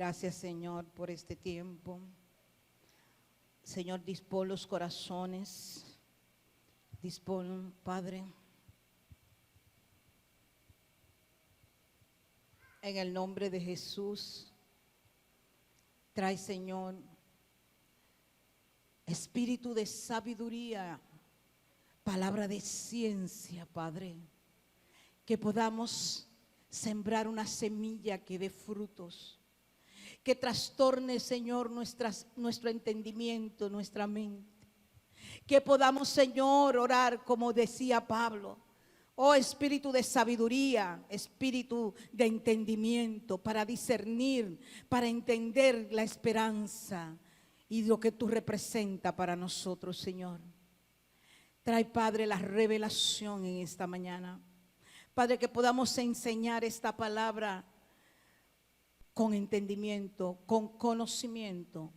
Gracias, Señor, por este tiempo. Señor, dispón los corazones. Dispón, Padre, en el nombre de Jesús. Trae, Señor, espíritu de sabiduría, palabra de ciencia, Padre, que podamos sembrar una semilla que dé frutos, que trastorne, Señor, nuestro entendimiento, nuestra mente, que podamos, Señor, orar como decía Pablo. Oh espíritu de sabiduría, espíritu de entendimiento para discernir, para entender la esperanza y lo que tú representas para nosotros, Señor. Trae, Padre, la revelación en esta mañana. Padre, que podamos enseñar esta palabra con entendimiento, con conocimiento,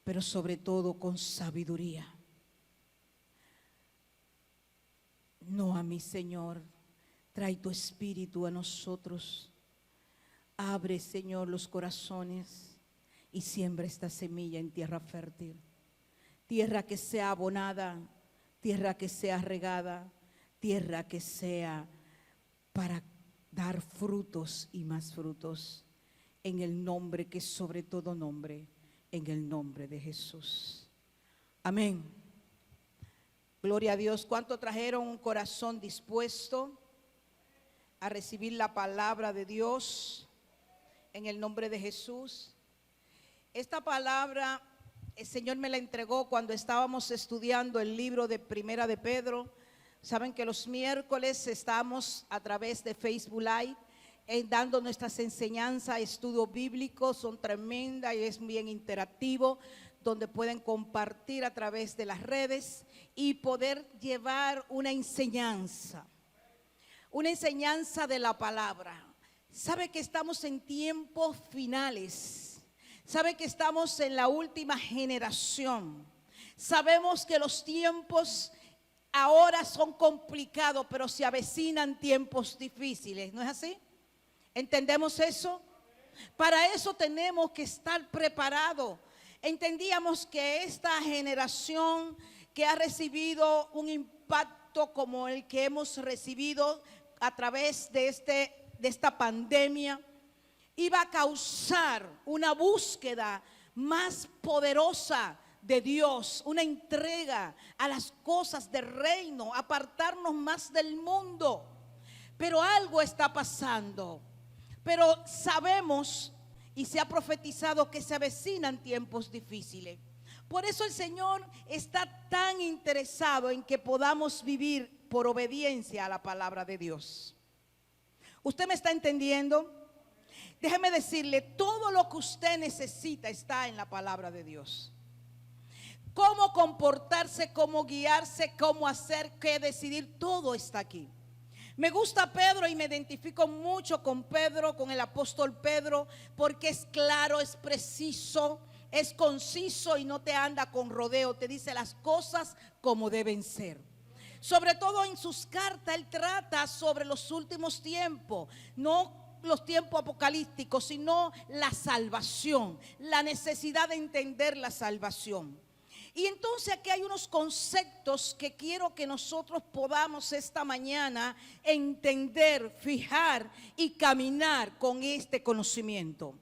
pero sobre todo con sabiduría. No a mí, Señor, trae tu espíritu a nosotros. Abre, Señor, los corazones y siembra esta semilla en tierra fértil. Tierra que sea abonada, tierra que sea regada, tierra que sea para dar frutos y más frutos. En el nombre que es sobre todo nombre, en el nombre de Jesús. Amén. Gloria a Dios. ¿Cuánto trajeron un corazón dispuesto a recibir la palabra de Dios en el nombre de Jesús? Esta palabra el Señor me la entregó cuando estábamos estudiando el libro de Primera de Pedro. Saben que los miércoles estamos a través de Facebook Live dando nuestras enseñanzas, estudios bíblicos, son tremendas y es bien interactivo, donde pueden compartir a través de las redes y poder llevar una enseñanza de la palabra. Sabe que estamos en tiempos finales, sabe que estamos en la última generación, sabemos que los tiempos ahora son complicados, pero se avecinan tiempos difíciles, ¿no es así? ¿Entendemos eso? Para eso tenemos que estar preparados. Entendíamos que esta generación que ha recibido un impacto como el que hemos recibido a través de esta pandemia, iba a causar una búsqueda más poderosa de Dios, una entrega a las cosas del reino, apartarnos más del mundo. Pero algo está pasando. Pero sabemos y se ha profetizado que se avecinan tiempos difíciles. Por eso el Señor está tan interesado en que podamos vivir por obediencia a la palabra de Dios. ¿Usted me está entendiendo? Déjeme decirle, todo lo que usted necesita está en la palabra de Dios. Cómo comportarse, cómo guiarse, cómo hacer, qué decidir, todo está aquí. Me gusta Pedro y me identifico mucho con Pedro, con el apóstol Pedro, porque es claro, es preciso, es conciso y no te anda con rodeo, te dice las cosas como deben ser. Sobre todo en sus cartas él trata sobre los últimos tiempos, no los tiempos apocalípticos, sino la salvación, la necesidad de entender la salvación. Y entonces aquí hay unos conceptos que quiero que nosotros podamos esta mañana entender, fijar y caminar con este conocimiento.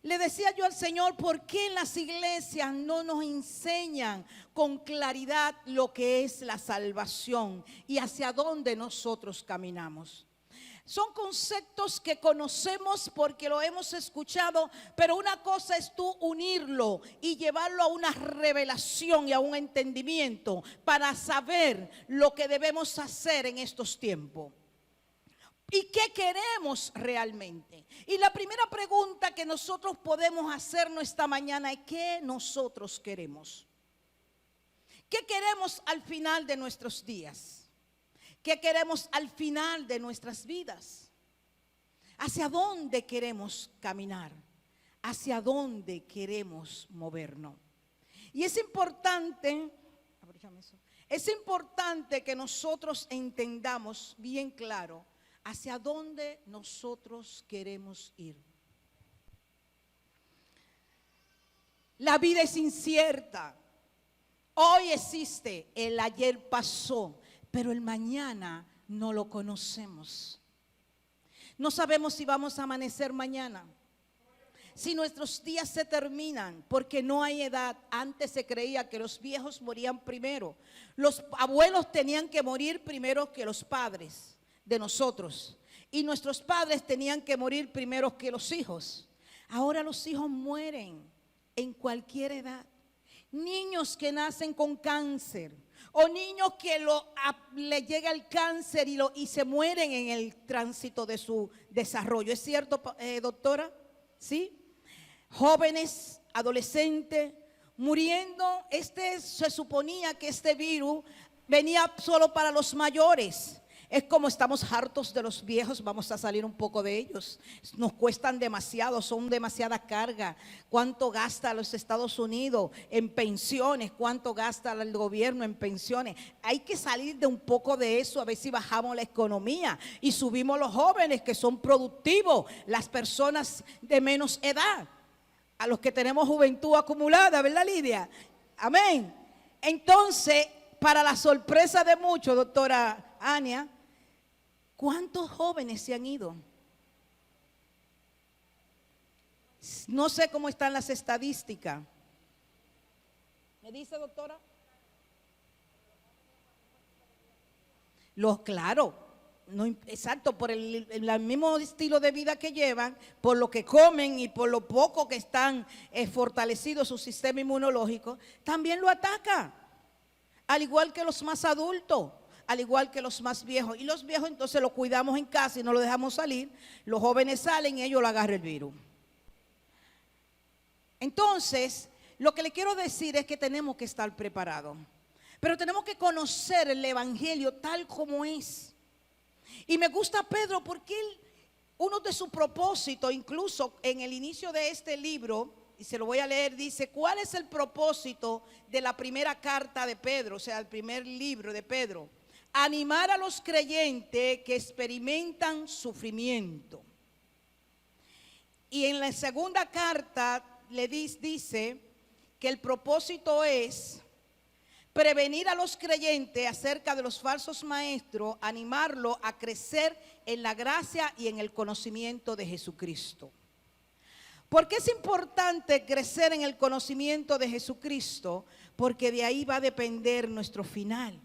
Le decía yo al Señor, ¿por qué en las iglesias no nos enseñan con claridad lo que es la salvación y hacia dónde nosotros caminamos? Son conceptos que conocemos porque lo hemos escuchado, pero una cosa es tú unirlo y llevarlo a una revelación y a un entendimiento para saber lo que debemos hacer en estos tiempos. ¿Y qué queremos realmente? Y la primera pregunta que nosotros podemos hacernos esta mañana es ¿qué nosotros queremos? ¿Qué queremos al final de nuestros días? ¿Qué queremos al final de nuestras vidas? ¿Hacia dónde queremos caminar? ¿Hacia dónde queremos movernos? Y es importante que nosotros entendamos bien claro hacia dónde nosotros queremos ir. La vida es incierta. Hoy existe, el ayer pasó, pero el mañana no lo conocemos. No sabemos si vamos a amanecer mañana, si nuestros días se terminan, porque no hay edad. Antes se creía que los viejos morían primero. Los abuelos tenían que morir primero que los padres de nosotros. Y nuestros padres tenían que morir primero que los hijos. Ahora los hijos mueren en cualquier edad. Niños que nacen con cáncer o niños que le llega el cáncer y se mueren en el tránsito de su desarrollo. ¿Es cierto, doctora? ¿Sí? Jóvenes, adolescentes, muriendo. Se suponía que este virus venía solo para los mayores. Es como estamos hartos de los viejos, vamos a salir un poco de ellos. Nos cuestan demasiado, son demasiada carga. ¿Cuánto gasta los Estados Unidos en pensiones? ¿Cuánto gasta el gobierno en pensiones? Hay que salir de un poco de eso, a ver si bajamos la economía y subimos los jóvenes que son productivos, las personas de menos edad, a los que tenemos juventud acumulada, ¿verdad, Lidia? Amén. Entonces, para la sorpresa de muchos, doctora Ania, ¿cuántos jóvenes se han ido? No sé cómo están las estadísticas. ¿Me dice, doctora? Claro, no, exacto, por el mismo estilo de vida que llevan, por lo que comen y por lo poco que están fortalecidos su sistema inmunológico, también lo ataca, al igual que los más adultos, al igual que los más viejos. Y los viejos entonces los cuidamos en casa y no los dejamos salir. Los jóvenes salen y ellos lo agarran el virus. Entonces, lo que le quiero decir es que tenemos que estar preparados. Pero tenemos que conocer el evangelio tal como es. Y me gusta Pedro porque uno de sus propósitos, incluso en el inicio de este libro, y se lo voy a leer, dice: ¿cuál es el propósito de la primera carta de Pedro? O sea, el primer libro de Pedro. Animar a los creyentes que experimentan sufrimiento. Y en la segunda carta le dice que el propósito es prevenir a los creyentes acerca de los falsos maestros, animarlos a crecer en la gracia y en el conocimiento de Jesucristo. ¿Por qué es importante crecer en el conocimiento de Jesucristo? Porque de ahí va a depender nuestro final.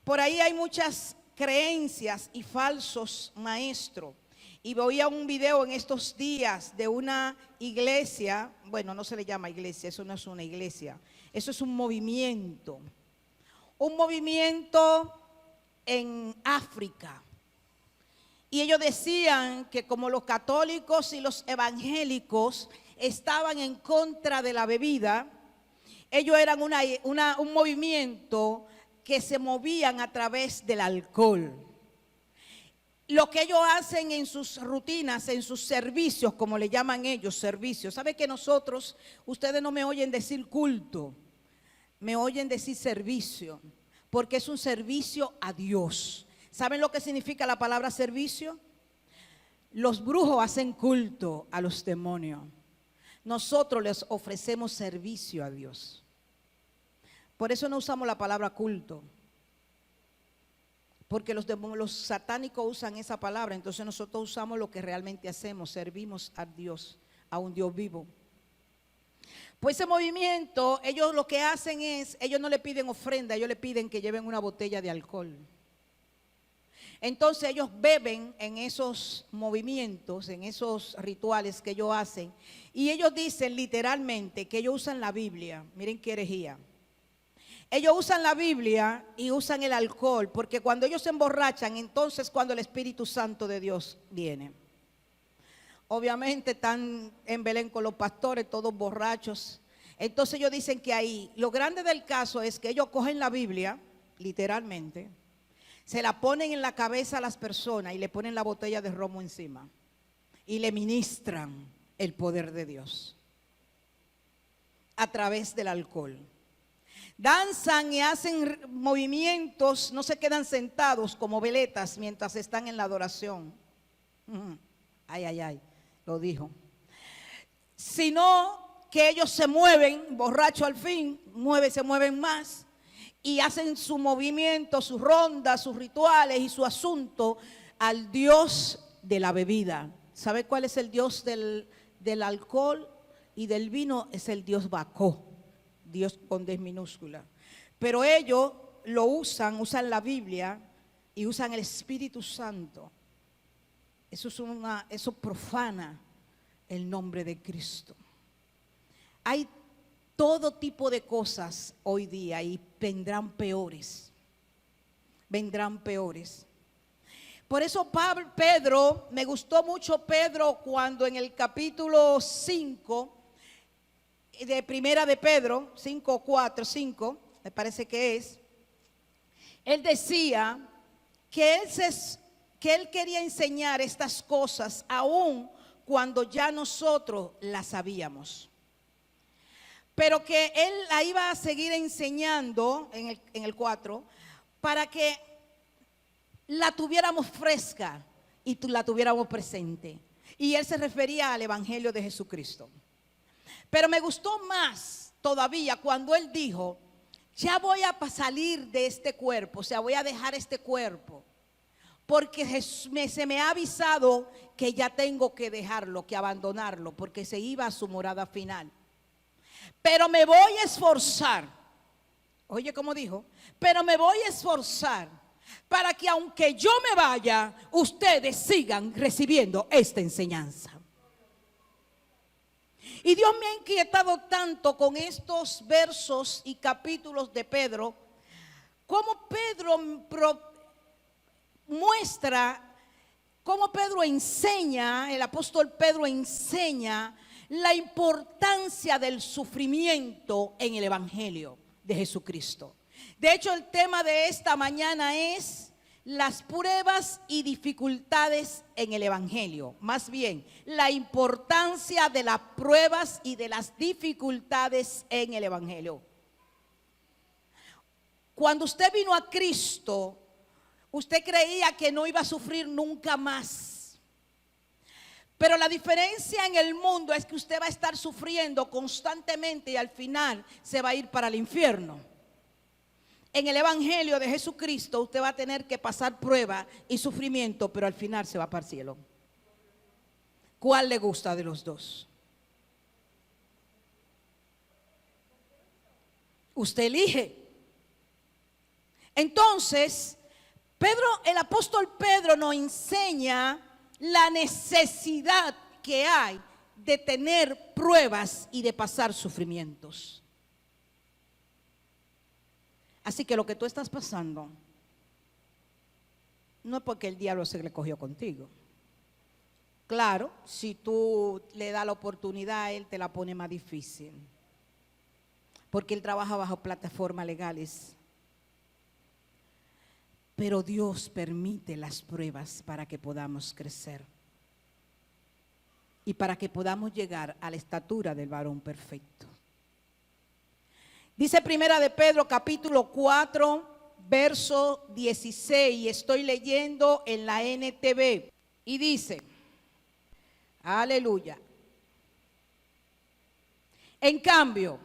Por ahí hay muchas creencias y falsos maestros. Y voy a un video en estos días de una iglesia. Bueno, no se le llama iglesia, eso no es una iglesia. Eso es un movimiento. Un movimiento en África. Y ellos decían que como los católicos y los evangélicos estaban en contra de la bebida, ellos eran un movimiento que se movían a través del alcohol. Lo que ellos hacen en sus rutinas, en sus servicios, como le llaman ellos, servicios. ¿Sabe que nosotros, ustedes no me oyen decir culto, me oyen decir servicio? Porque es un servicio a Dios. ¿Saben lo que significa la palabra servicio? Los brujos hacen culto a los demonios. Nosotros les ofrecemos servicio a Dios. Por eso no usamos la palabra culto. Porque los satánicos usan esa palabra. Entonces nosotros usamos lo que realmente hacemos. Servimos a Dios, a un Dios vivo. Pues ese movimiento, ellos lo que hacen es, ellos no le piden ofrenda, ellos le piden que lleven una botella de alcohol. Entonces ellos beben en esos movimientos, en esos rituales que ellos hacen. Y ellos dicen literalmente que ellos usan la Biblia. Miren qué herejía. Ellos usan la Biblia y usan el alcohol, porque cuando ellos se emborrachan, entonces cuando el Espíritu Santo de Dios viene. Obviamente están en Belén con los pastores, todos borrachos. Entonces ellos dicen que ahí, lo grande del caso es que ellos cogen la Biblia, literalmente, se la ponen en la cabeza a las personas y le ponen la botella de romo encima. Y le ministran el poder de Dios a través del alcohol. Danzan y hacen movimientos, no se quedan sentados como veletas mientras están en la adoración. Ay, ay, ay, lo dijo. Sino que ellos se mueven, borracho al fin, se mueven más y hacen su movimiento, sus rondas, sus rituales y su asunto al dios de la bebida. ¿Sabe cuál es el dios del alcohol y del vino? Es el dios Bacó, Dios con D minúscula. Pero ellos lo usan la Biblia y usan el Espíritu Santo. Eso profana el nombre de Cristo. Hay todo tipo de cosas hoy día y vendrán peores. Vendrán peores. Por eso Pedro, me gustó mucho Pedro cuando en el capítulo 5 de Primera de Pedro, 5, 4, 5, me parece que es, él decía que él quería enseñar estas cosas aún cuando ya nosotros las sabíamos. Pero que él la iba a seguir enseñando en el 4 para que la tuviéramos fresca y la tuviéramos presente. Y él se refería al Evangelio de Jesucristo. Pero me gustó más todavía cuando él dijo, ya voy a salir de este cuerpo, o sea, voy a dejar este cuerpo, porque se me ha avisado que ya tengo que dejarlo, que abandonarlo, porque se iba a su morada final. Pero me voy a esforzar, oye cómo dijo, pero me voy a esforzar para que aunque yo me vaya, ustedes sigan recibiendo esta enseñanza. Y Dios me ha inquietado tanto con estos versos y capítulos de Pedro, como Pedro muestra, como Pedro enseña, el apóstol Pedro enseña la importancia del sufrimiento en el Evangelio de Jesucristo. De hecho, el tema de esta mañana es las pruebas y dificultades en el Evangelio. Más bien, la importancia de las pruebas y de las dificultades en el Evangelio. Cuando usted vino a Cristo, usted creía que no iba a sufrir nunca más. Pero la diferencia en el mundo es que usted va a estar sufriendo constantemente y al final se va a ir para el infierno. En el Evangelio de Jesucristo usted va a tener que pasar prueba y sufrimiento, pero al final se va para el cielo. ¿Cuál le gusta de los dos? Usted elige. Entonces, el apóstol Pedro nos enseña la necesidad que hay de tener pruebas y de pasar sufrimientos. Así que lo que tú estás pasando no es porque el diablo se le cogió contigo. Claro, si tú le das la oportunidad, él te la pone más difícil. Porque él trabaja bajo plataformas legales. Pero Dios permite las pruebas para que podamos crecer. Y para que podamos llegar a la estatura del varón perfecto. Dice Primera de Pedro capítulo 4, verso 16, estoy leyendo en la NTV y dice, aleluya. En cambio,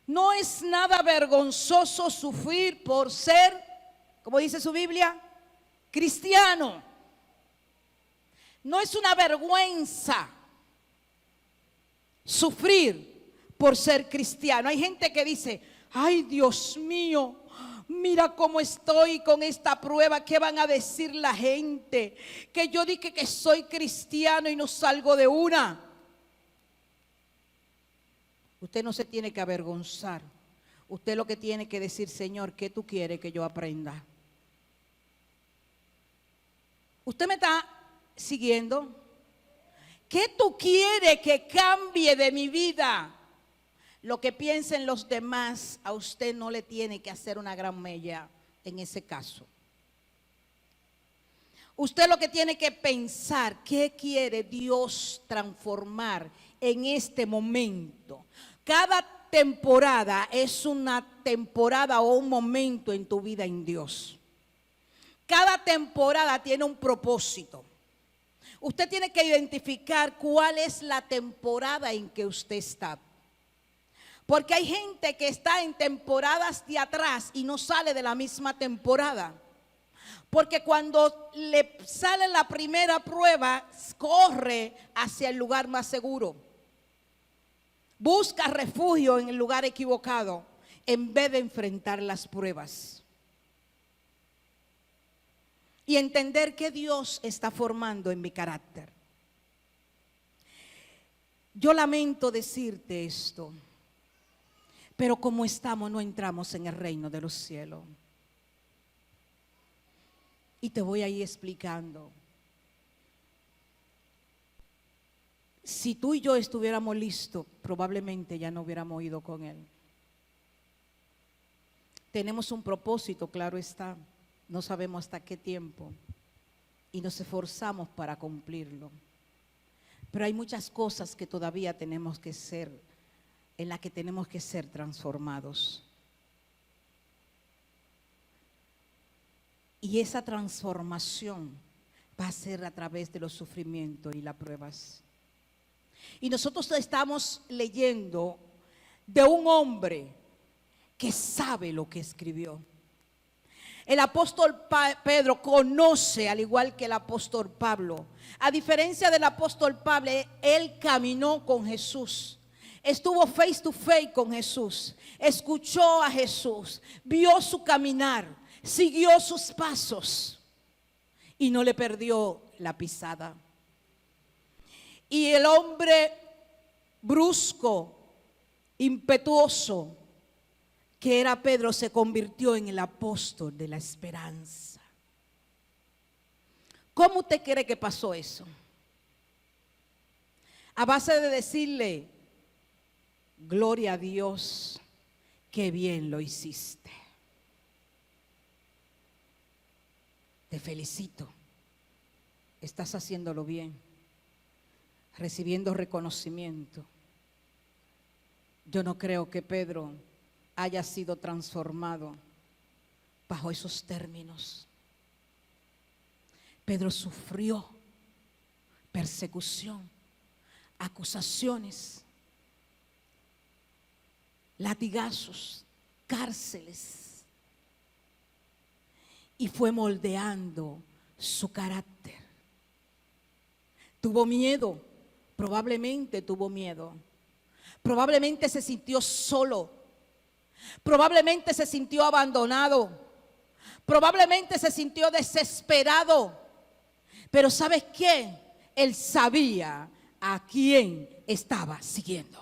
no es nada vergonzoso sufrir por ser, como dice su Biblia, cristiano. No es una vergüenza sufrir por ser cristiano. Hay gente que dice, ay Dios mío, mira cómo estoy con esta prueba, ¿qué van a decir la gente? Que yo dije que soy cristiano y no salgo de una. Usted no se tiene que avergonzar. Usted lo que tiene que decir, Señor, ¿qué tú quieres que yo aprenda? ¿Usted me está siguiendo? ¿Qué tú quieres que cambie de mi vida? Lo que piensen los demás, a usted no le tiene que hacer una gran mella en ese caso. Usted lo que tiene que pensar, ¿qué quiere Dios transformar en este momento? Cada temporada es una temporada o un momento en tu vida en Dios. Cada temporada tiene un propósito. Usted tiene que identificar cuál es la temporada en que usted está. Porque hay gente que está en temporadas de atrás y no sale de la misma temporada. Porque cuando le sale la primera prueba, corre hacia el lugar más seguro. Busca refugio en el lugar equivocado en vez de enfrentar las pruebas. Y entender que Dios está formando en mi carácter. Yo lamento decirte esto, pero como estamos, no entramos en el reino de los cielos. Y te voy a ir explicando. Si tú y yo estuviéramos listos, probablemente ya no hubiéramos ido con Él. Tenemos un propósito, claro está. No sabemos hasta qué tiempo. Y nos esforzamos para cumplirlo. Pero hay muchas cosas que todavía tenemos que ser, en las que tenemos que ser transformados. Y esa transformación va a ser a través de los sufrimientos y las pruebas. Y nosotros estamos leyendo de un hombre que sabe lo que escribió. El apóstol Pedro conoce, al igual que el apóstol Pablo. A diferencia del apóstol Pablo, él caminó con Jesús. Estuvo face to face con Jesús. Escuchó a Jesús. Vio su caminar. Siguió sus pasos. Y no le perdió la pisada. Y el hombre brusco, impetuoso, que era Pedro, se convirtió en el apóstol de la esperanza. ¿Cómo usted cree que pasó eso? A base de decirle, gloria a Dios, qué bien lo hiciste. Te felicito, estás haciéndolo bien, recibiendo reconocimiento. Yo no creo que Pedro haya sido transformado bajo esos términos. Pedro sufrió persecución, acusaciones, latigazos, cárceles, y fue moldeando su carácter. Tuvo miedo, probablemente tuvo miedo, probablemente se sintió solo. Probablemente se sintió abandonado. Probablemente se sintió desesperado. Pero ¿sabes qué? Él sabía a quién estaba siguiendo.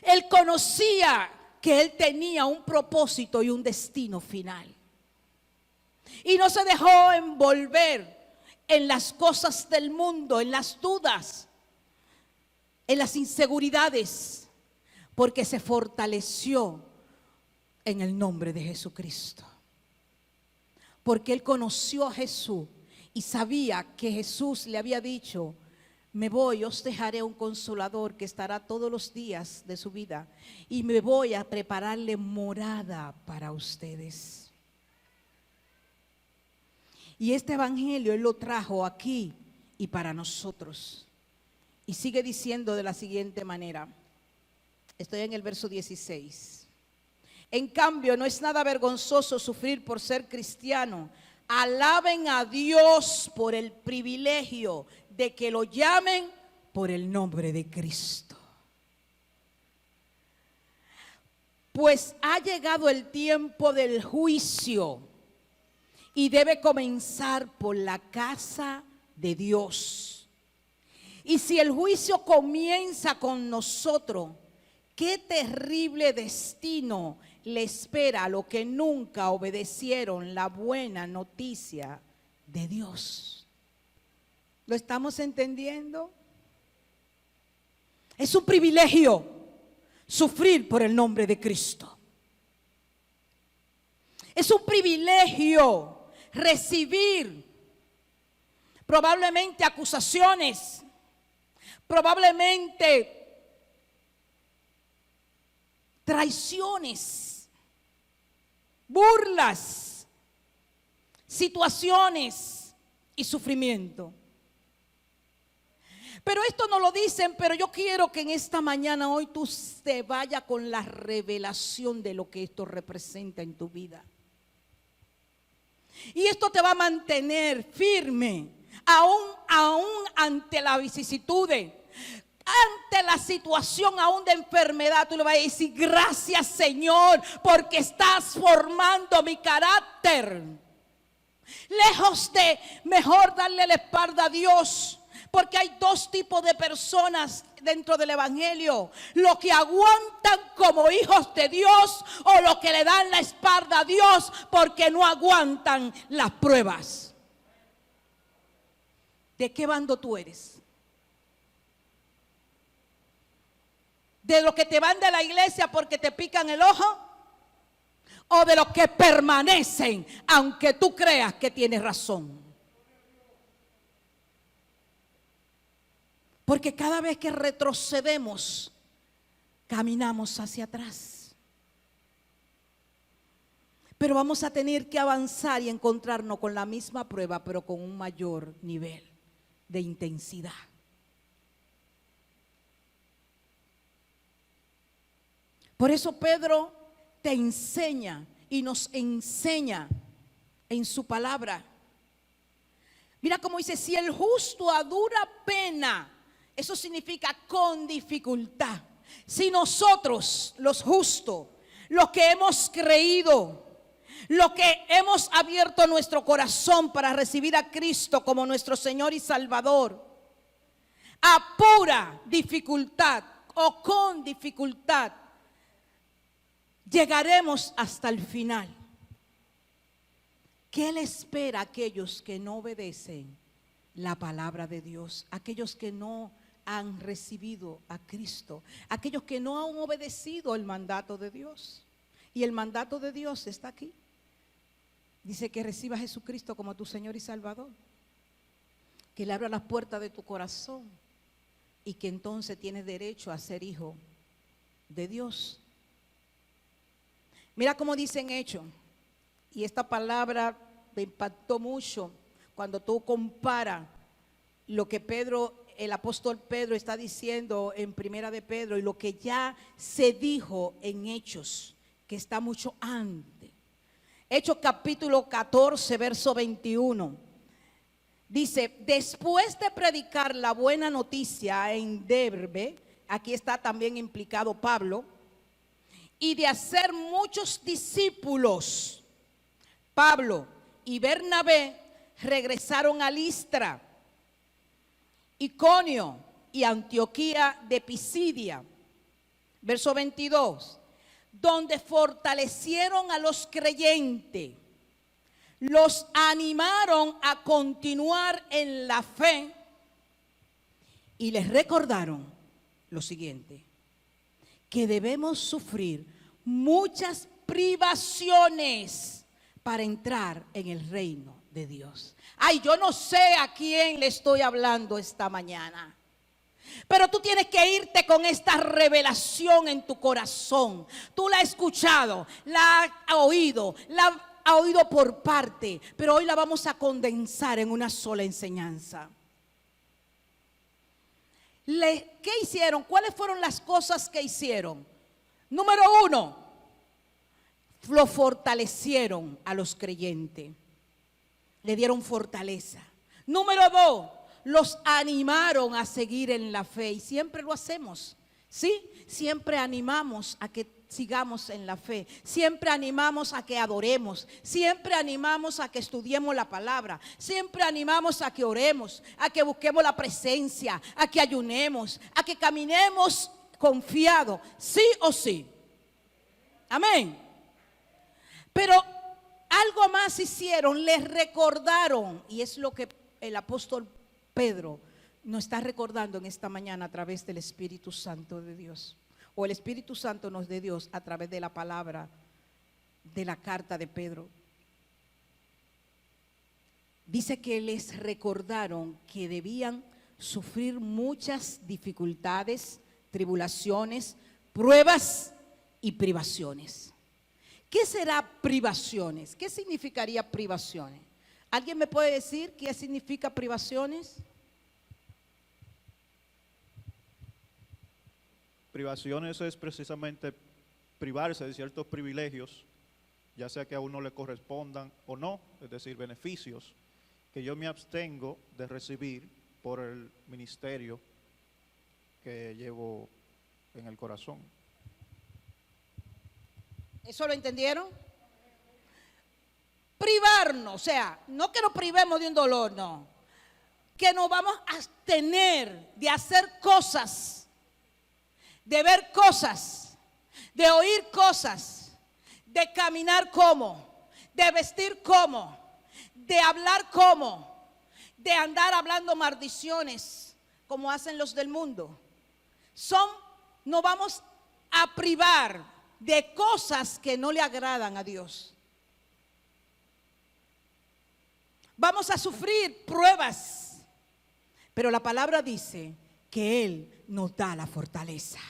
Él conocía que él tenía un propósito y un destino final. Y no se dejó envolver en las cosas del mundo, en las dudas, en las inseguridades. Porque se fortaleció en el nombre de Jesucristo. Porque él conoció a Jesús y sabía que Jesús le había dicho, me voy, os dejaré un consolador que estará todos los días de su vida. Y me voy a prepararle morada para ustedes. Y este evangelio él lo trajo aquí y para nosotros. Y sigue diciendo de la siguiente manera. Estoy en el verso 16. En cambio, no es nada vergonzoso sufrir por ser cristiano. Alaben a Dios por el privilegio de que lo llamen por el nombre de Cristo. Pues ha llegado el tiempo del juicio y debe comenzar por la casa de Dios. Y si el juicio comienza con nosotros, qué terrible destino le espera a los que nunca obedecieron la buena noticia de Dios. ¿Lo estamos entendiendo? Es un privilegio sufrir por el nombre de Cristo. Es un privilegio recibir probablemente acusaciones, probablemente traiciones, burlas, situaciones y sufrimiento. Pero esto no lo dicen, pero yo quiero que en esta mañana hoy tú te vayas con la revelación de lo que esto representa en tu vida. Y esto te va a mantener firme, aún ante las vicisitudes, ante la situación aún de enfermedad. Tú le vas a decir: gracias, Señor, porque estás formando mi carácter. Lejos de mejor darle la espalda a Dios, porque hay dos tipos de personas dentro del evangelio: los que aguantan como hijos de Dios, o los que le dan la espalda a Dios porque no aguantan las pruebas. ¿De qué bando tú eres? ¿De los que te van de la iglesia porque te pican el ojo? ¿O de los que permanecen aunque tú creas que tienes razón? Porque cada vez que retrocedemos, caminamos hacia atrás. Pero vamos a tener que avanzar y encontrarnos con la misma prueba, pero con un mayor nivel de intensidad. Por eso Pedro te enseña y nos enseña en su palabra. Mira cómo dice: si el justo a dura pena, eso significa con dificultad. Si nosotros, los justos, los que hemos creído, los que hemos abierto nuestro corazón para recibir a Cristo como nuestro Señor y Salvador, a pura dificultad o con dificultad, llegaremos hasta el final. ¿Qué le espera a aquellos que no obedecen la palabra de Dios? Aquellos que no han recibido a Cristo, aquellos que no han obedecido el mandato de Dios. Y el mandato de Dios está aquí. Dice que reciba a Jesucristo como tu Señor y Salvador, que le abra las puertas de tu corazón y que entonces tienes derecho a ser hijo de Dios. Mira cómo dice en Hechos, y esta palabra me impactó mucho cuando tú comparas lo que el apóstol Pedro está diciendo en Primera de Pedro y lo que ya se dijo en Hechos, que está mucho antes. Hechos capítulo 14, verso 21. Dice: después de predicar la buena noticia en Derbe, aquí está también implicado Pablo, y de hacer muchos discípulos, Pablo y Bernabé regresaron a Listra, Iconio y Antioquía de Pisidia. Verso 22, donde fortalecieron a los creyentes, los animaron a continuar en la fe y les recordaron lo siguiente: que debemos sufrir muchas privaciones para entrar en el reino de Dios. Ay, yo no sé a quién le estoy hablando esta mañana, pero tú tienes que irte con esta revelación en tu corazón. Tú la has escuchado, la has oído, la has oído por parte, pero hoy la vamos a condensar en una sola enseñanza. ¿Qué hicieron? ¿Cuáles fueron las cosas que hicieron? Número 1, lo fortalecieron a los creyentes, le dieron fortaleza. Número 2, los animaron a seguir en la fe, y siempre lo hacemos, ¿sí? Siempre animamos a que sigamos en la fe, siempre animamos a que adoremos, siempre animamos a que estudiemos la palabra, siempre animamos a que oremos, a que busquemos la presencia, a que ayunemos, a que caminemos confiados, sí o sí. Amén. Pero algo más hicieron, les recordaron, y es lo que el apóstol Pedro nos está recordando en esta mañana a través del Espíritu Santo de Dios, o el Espíritu Santo nos de Dios a través de la palabra de la carta de Pedro. Dice que les recordaron que debían sufrir muchas dificultades, tribulaciones, pruebas y privaciones. ¿Qué será privaciones? ¿Qué significaría privaciones? ¿Alguien me puede decir qué significa privaciones? Privaciones es precisamente privarse de ciertos privilegios, ya sea que a uno le correspondan o no, es decir, beneficios que yo me abstengo de recibir por el ministerio que llevo en el corazón. ¿Eso lo entendieron? Privarnos, o sea, no que nos privemos de un dolor, no. Que nos vamos a abstener de hacer cosas, de ver cosas, de oír cosas, de caminar como, de vestir como, de hablar como, de andar hablando maldiciones como hacen los del mundo. Nos vamos a privar de cosas que no le agradan a Dios. Vamos a sufrir pruebas, pero la palabra dice que Él nos da la fortaleza.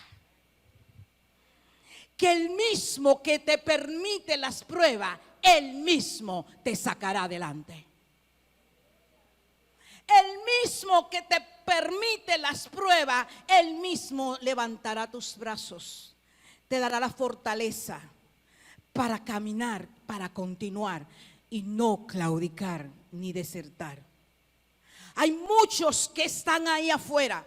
Que el mismo que te permite las pruebas, Él mismo te sacará adelante. El mismo que te permite las pruebas, Él mismo levantará tus brazos. Te dará la fortaleza para caminar, para continuar y no claudicar ni desertar. Hay muchos que están ahí afuera.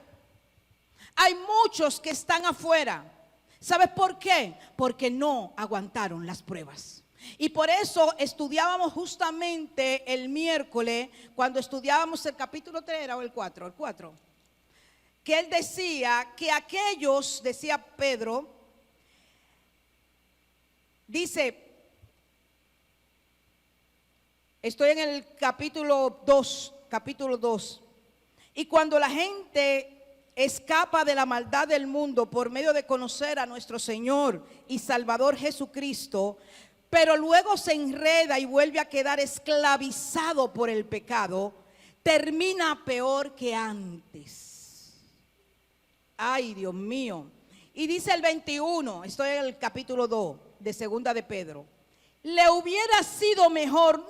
Hay muchos que están afuera. ¿Sabes por qué? Porque no aguantaron las pruebas. Y por eso estudiábamos justamente el miércoles, cuando estudiábamos el capítulo 3, ¿era o el 4? El 4. Que él decía que aquellos, decía Pedro, dice, estoy en el capítulo 2, y cuando la gente escapa de la maldad del mundo por medio de conocer a nuestro Señor y Salvador Jesucristo, pero luego se enreda y vuelve a quedar esclavizado por el pecado, termina peor que antes. Ay, Dios mío. Y dice el 21, estoy en el capítulo 2 de segunda de Pedro. Le hubiera sido mejor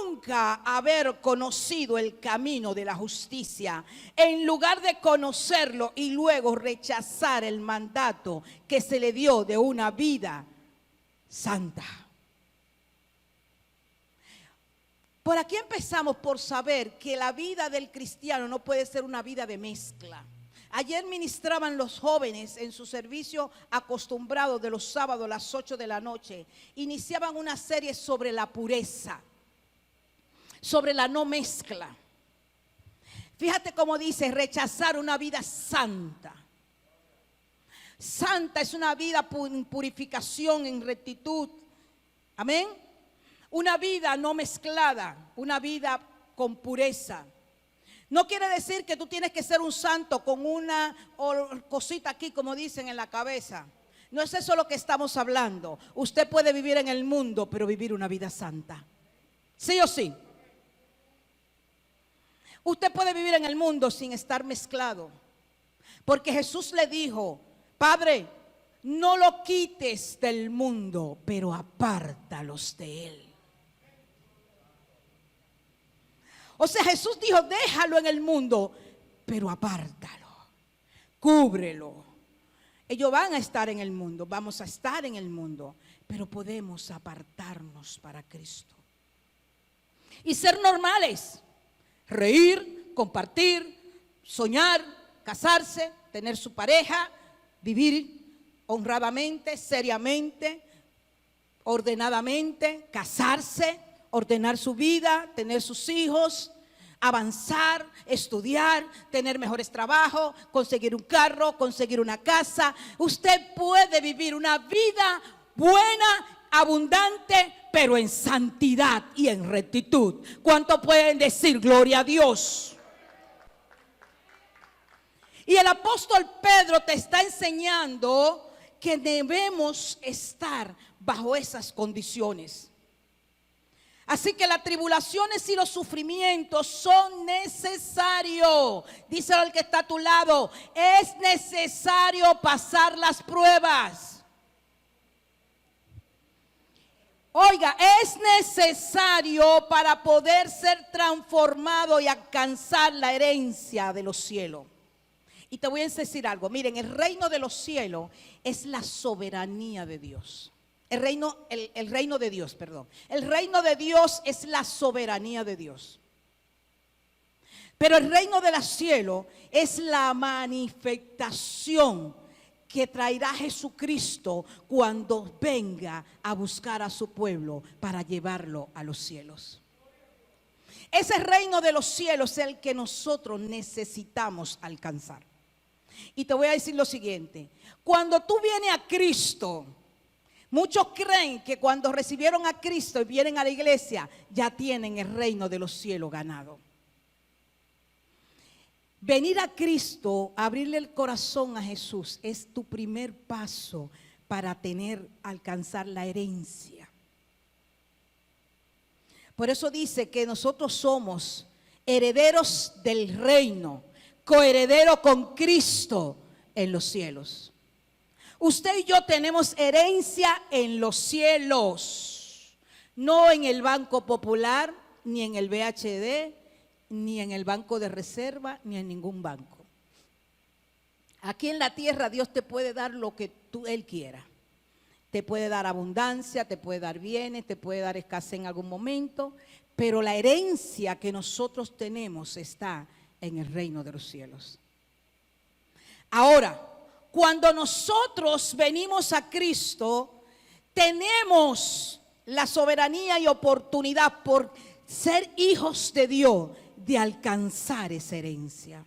nunca haber conocido el camino de la justicia, en lugar de conocerlo y luego rechazar el mandato que se le dio de una vida santa. Por aquí empezamos por saber que la vida del cristiano no puede ser una vida de mezcla. Ayer ministraban los jóvenes en su servicio acostumbrado de los sábados a las 8 de la noche. Iniciaban una serie sobre la pureza, sobre la no mezcla. Fíjate cómo dice, rechazar una vida santa. Santa es una vida en purificación, en rectitud. Amén. Una vida no mezclada, una vida con pureza. No quiere decir que tú tienes que ser un santo con una cosita aquí, como dicen, en la cabeza. No es eso lo que estamos hablando. Usted puede vivir en el mundo, pero vivir una vida santa. ¿Sí o sí? Usted puede vivir en el mundo sin estar mezclado. Porque Jesús le dijo, Padre, no lo quites del mundo, pero apártalos de él. O sea, Jesús dijo, déjalo en el mundo, pero apártalo, cúbrelo. Ellos van a estar en el mundo, vamos a estar en el mundo, pero podemos apartarnos para Cristo. Y ser normales, reír, compartir, soñar, casarse, tener su pareja, vivir honradamente, seriamente, ordenadamente, casarse, ordenar su vida, tener sus hijos, avanzar, estudiar, tener mejores trabajos, conseguir un carro, conseguir una casa. Usted puede vivir una vida buena, abundante, pero en santidad y en rectitud. ¿Cuánto pueden decir gloria a Dios? Y el apóstol Pedro te está enseñando que debemos estar bajo esas condiciones. Así que las tribulaciones y los sufrimientos son necesarios. Díselo al que está a tu lado, es necesario pasar las pruebas. Oiga, es necesario para poder ser transformado y alcanzar la herencia de los cielos. Y te voy a decir algo. Miren, el reino de los cielos es la soberanía de Dios. El reino de Dios, perdón. El reino de Dios es la soberanía de Dios. Pero el reino de los cielos es la manifestación que traerá Jesucristo cuando venga a buscar a su pueblo para llevarlo a los cielos. Ese reino de los cielos es el que nosotros necesitamos alcanzar. Y te voy a decir lo siguiente: cuando tú vienes a Cristo, muchos creen que cuando recibieron a Cristo y vienen a la iglesia, ya tienen el reino de los cielos ganado. Venir a Cristo, abrirle el corazón a Jesús, es tu primer paso para alcanzar la herencia. Por eso dice que nosotros somos herederos del reino, coherederos con Cristo en los cielos. Usted y yo tenemos herencia en los cielos, no en el Banco Popular, ni en el BHD, ni en el Banco de Reserva, ni en ningún banco. Aquí en la tierra Dios te puede dar lo que Él quiera. Te puede dar abundancia, te puede dar bienes, te puede dar escasez en algún momento, pero la herencia que nosotros tenemos está en el reino de los cielos. Ahora, cuando nosotros venimos a Cristo, tenemos la soberanía y oportunidad por ser hijos de Dios de alcanzar esa herencia.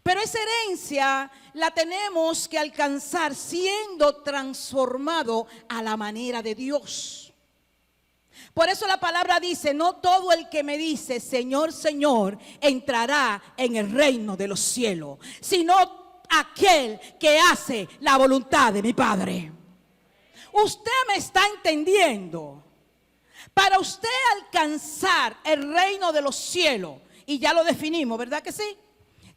Pero esa herencia la tenemos que alcanzar siendo transformado a la manera de Dios. Por eso la palabra dice: no todo el que me dice Señor, Señor, entrará en el reino de los cielos, sino aquel que hace la voluntad de mi Padre. Usted me está entendiendo. Para usted alcanzar el reino de los cielos, y ya lo definimos, ¿verdad que sí?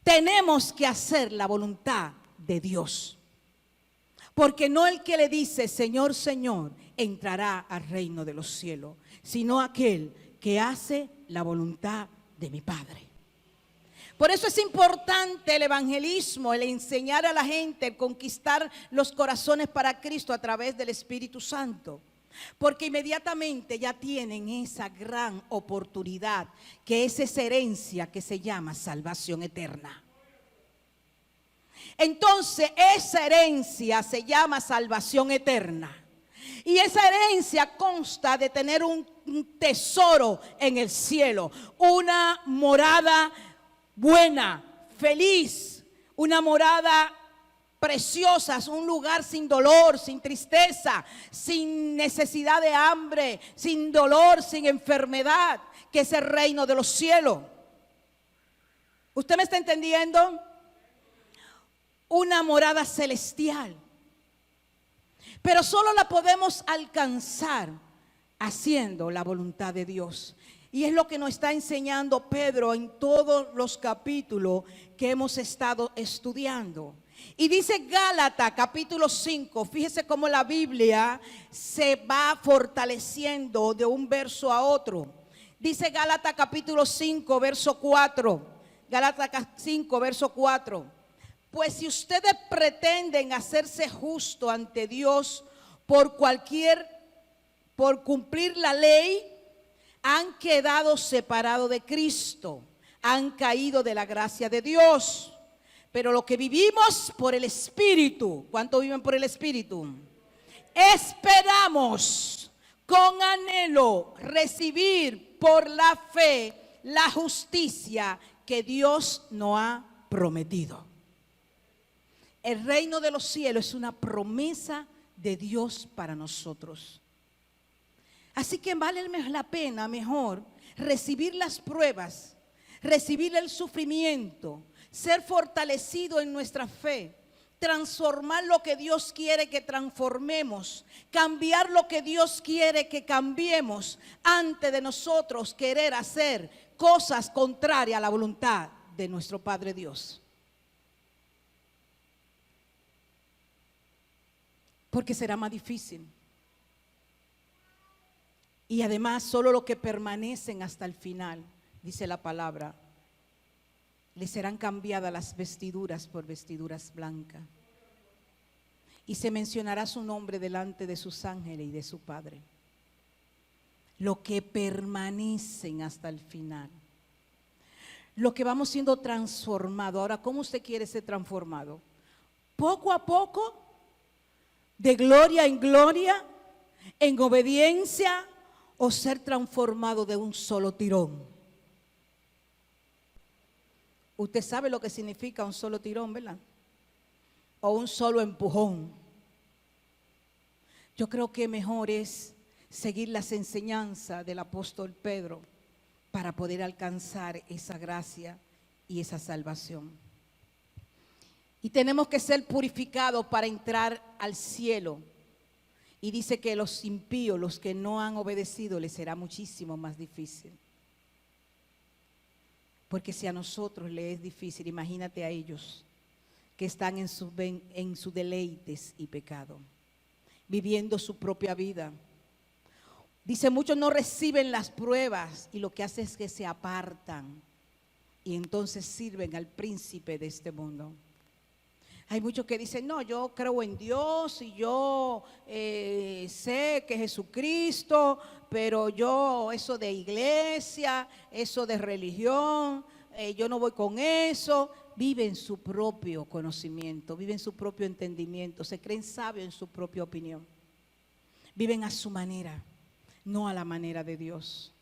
Tenemos que hacer la voluntad de Dios. Porque no el que le dice Señor, Señor, entrará al reino de los cielos, sino aquel que hace la voluntad de mi Padre. Por eso es importante el evangelismo, el enseñar a la gente, el conquistar los corazones para Cristo a través del Espíritu Santo. Porque inmediatamente ya tienen esa gran oportunidad, que es esa herencia que se llama salvación eterna. Entonces esa herencia se llama salvación eterna. Y esa herencia consta de tener un tesoro en el cielo, una morada buena, feliz, una morada preciosa, un lugar sin dolor, sin tristeza, sin necesidad de hambre, sin dolor, sin enfermedad, que es el reino de los cielos. ¿Usted me está entendiendo? Una morada celestial. Pero solo la podemos alcanzar haciendo la voluntad de Dios. Y es lo que nos está enseñando Pedro en todos los capítulos que hemos estado estudiando. Y dice Gálatas capítulo 5, fíjese cómo la Biblia se va fortaleciendo de un verso a otro. Dice Gálatas capítulo 5, verso 4. Gálatas 5, verso 4. Pues si ustedes pretenden hacerse justo ante Dios por cumplir la ley, han quedado separados de Cristo, han caído de la gracia de Dios. Pero lo que vivimos por el Espíritu, ¿cuántos viven por el Espíritu? Esperamos con anhelo recibir por la fe la justicia que Dios nos ha prometido. El reino de los cielos es una promesa de Dios para nosotros. Así que vale la pena mejor recibir las pruebas, recibir el sufrimiento, ser fortalecido en nuestra fe, transformar lo que Dios quiere que transformemos, cambiar lo que Dios quiere que cambiemos, antes de nosotros querer hacer cosas contrarias a la voluntad de nuestro Padre Dios. Porque será más difícil. Y además solo los que permanecen hasta el final, dice la palabra, le serán cambiadas las vestiduras por vestiduras blancas. Y se mencionará su nombre delante de sus ángeles y de su Padre. Lo que permanecen hasta el final. Lo que vamos siendo transformados. Ahora, ¿cómo usted quiere ser transformado? Poco a poco, de gloria en gloria, en obediencia, o ser transformado de un solo tirón. Usted sabe lo que significa un solo tirón, ¿verdad? O un solo empujón. Yo creo que mejor es seguir las enseñanzas del apóstol Pedro para poder alcanzar esa gracia y esa salvación. Y tenemos que ser purificados para entrar al cielo. Y dice que los impíos, los que no han obedecido, les será muchísimo más difícil. Porque si a nosotros les es difícil, imagínate a ellos que están en sus deleites y pecado, viviendo su propia vida. Dice, muchos no reciben las pruebas y lo que hace es que se apartan y entonces sirven al príncipe de este mundo. Hay muchos que dicen, no, yo creo en Dios y yo sé que Jesucristo, pero yo eso de iglesia, eso de religión, yo no voy con eso. Viven su propio conocimiento, viven su propio entendimiento, se creen sabios en su propia opinión. Viven a su manera, no a la manera de Dios.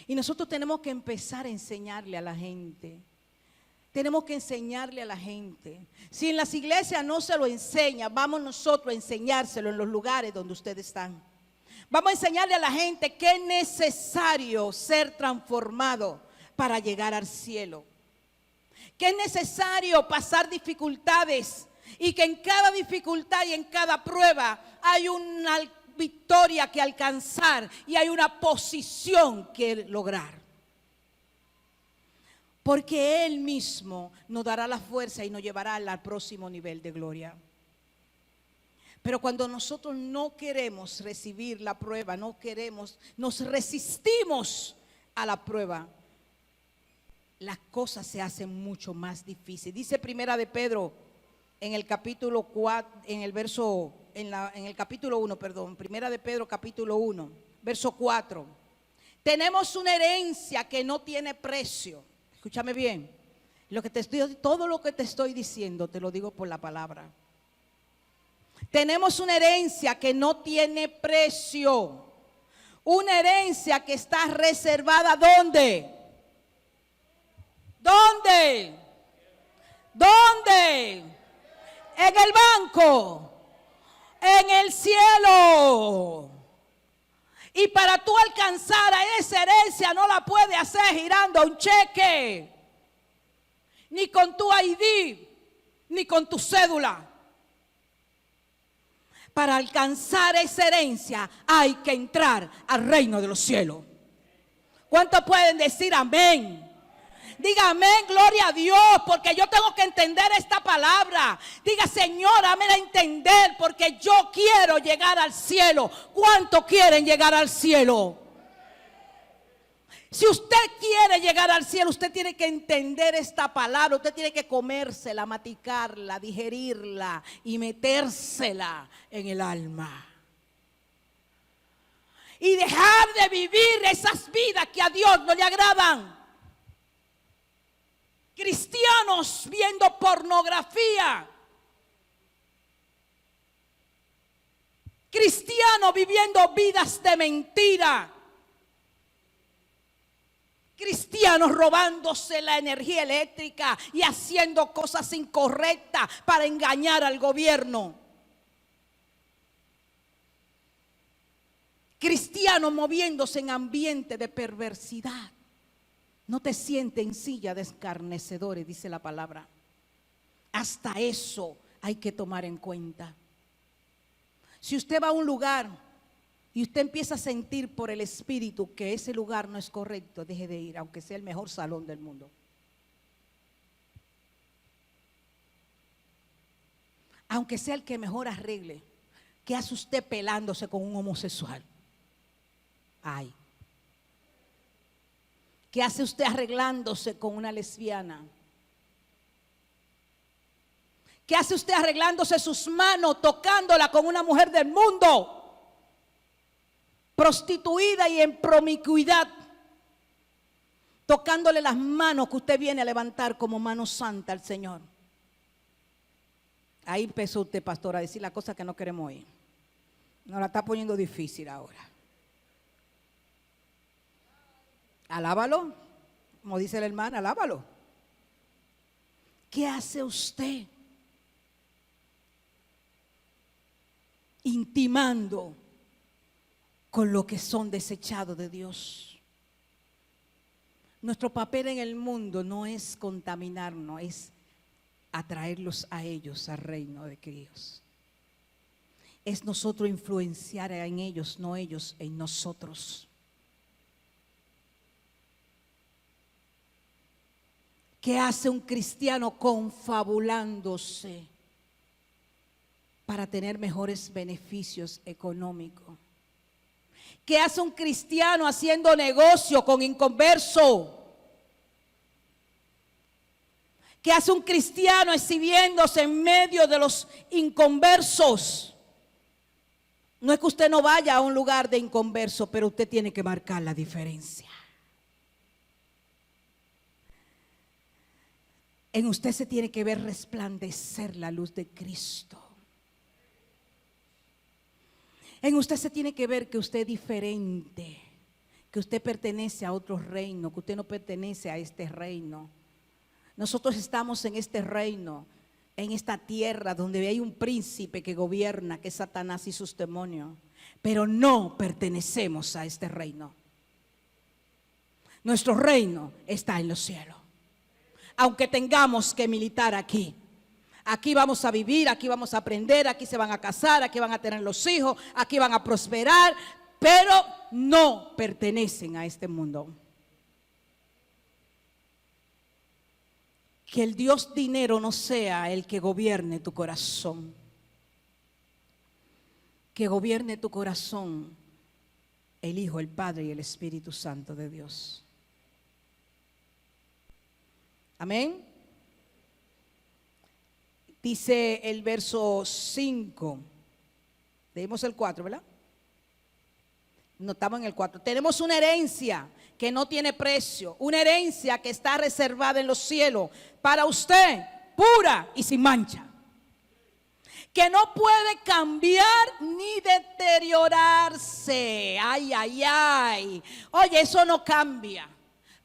Y nosotros tenemos que empezar a enseñarle a la gente. Tenemos que enseñarle a la gente. Si en las iglesias no se lo enseña, vamos nosotros a enseñárselo en los lugares donde ustedes están. Vamos a enseñarle a la gente que es necesario ser transformado para llegar al cielo. Que es necesario pasar dificultades y que en cada dificultad y en cada prueba hay una victoria que alcanzar y hay una posición que lograr. Porque Él mismo nos dará la fuerza y nos llevará al próximo nivel de gloria. Pero cuando nosotros no queremos recibir la prueba, no queremos, nos resistimos a la prueba, las cosas se hacen mucho más difíciles. Dice Primera de Pedro en el capítulo 4, en el capítulo 1, perdón, Primera de Pedro capítulo 1, verso 4. Tenemos una herencia que no tiene precio. Escúchame bien, todo lo que te estoy diciendo te lo digo por la palabra. Tenemos una herencia que no tiene precio. Una herencia que está reservada ¿dónde? ¿Dónde? ¿Dónde? En el banco, en el cielo. Y para tú alcanzar a esa herencia no la puedes hacer girando un cheque, ni con tu ID, ni con tu cédula. Para alcanzar esa herencia hay que entrar al reino de los cielos. ¿Cuántos pueden decir amén? Diga amén, gloria a Dios, porque yo tengo que entender esta palabra. Diga, Señor, dámela a entender, porque yo quiero llegar al cielo. ¿Cuántos quieren llegar al cielo? Si usted quiere llegar al cielo, usted tiene que entender esta palabra. Usted tiene que comérsela, maticarla, digerirla y metérsela en el alma. Y dejar de vivir esas vidas que a Dios no le agradan. Cristianos viendo pornografía. Cristianos viviendo vidas de mentira. Cristianos robándose la energía eléctrica y haciendo cosas incorrectas para engañar al gobierno. Cristianos moviéndose en ambiente de perversidad. No te sientes en silla de escarnecedores, dice la palabra. Hasta eso hay que tomar en cuenta. Si usted va a un lugar y usted empieza a sentir por el Espíritu que ese lugar no es correcto, deje de ir, aunque sea el mejor salón del mundo. Aunque sea el que mejor arregle. ¿Qué hace usted pelándose con un homosexual? Ay. ¿Qué hace usted arreglándose con una lesbiana? ¿Qué hace usted arreglándose sus manos, tocándola con una mujer del mundo, prostituida y en promiscuidad, tocándole las manos que usted viene a levantar como mano santa al Señor? Ahí empezó usted, pastor, a decir la cosa que no queremos oír. Nos la está poniendo difícil ahora. Alábalo, como dice la hermana, alábalo. ¿Qué hace usted? Intimando con lo que son desechados de Dios. Nuestro papel en el mundo no es contaminarnos, es atraerlos a ellos al reino de Dios. Es nosotros influenciar en ellos, no ellos en nosotros. ¿Qué hace un cristiano confabulándose para tener mejores beneficios económicos? ¿Qué hace un cristiano haciendo negocio con inconverso? ¿Qué hace un cristiano exhibiéndose en medio de los inconversos? No es que usted no vaya a un lugar de inconverso, pero usted tiene que marcar la diferencia. En usted se tiene que ver resplandecer la luz de Cristo. En usted se tiene que ver que usted es diferente, que usted pertenece a otro reino, que usted no pertenece a este reino. Nosotros estamos en este reino, en esta tierra donde hay un príncipe que gobierna, que es Satanás y sus demonios, pero no pertenecemos a este reino. Nuestro reino está en los cielos. Aunque tengamos que militar aquí. Aquí vamos a vivir, aquí vamos a aprender, aquí se van a casar, aquí van a tener los hijos, aquí van a prosperar, pero no pertenecen a este mundo. Que el Dios dinero no sea el que gobierne tu corazón. Que gobierne tu corazón el Hijo, el Padre y el Espíritu Santo de Dios. Amén. Dice el verso 5. Leímos el 4, ¿verdad? No, estamos en el 4. Tenemos una herencia que no tiene precio. Una herencia que está reservada en los cielos para usted, pura y sin mancha. Que no puede cambiar ni deteriorarse. Ay, ay, ay. Oye, eso no cambia.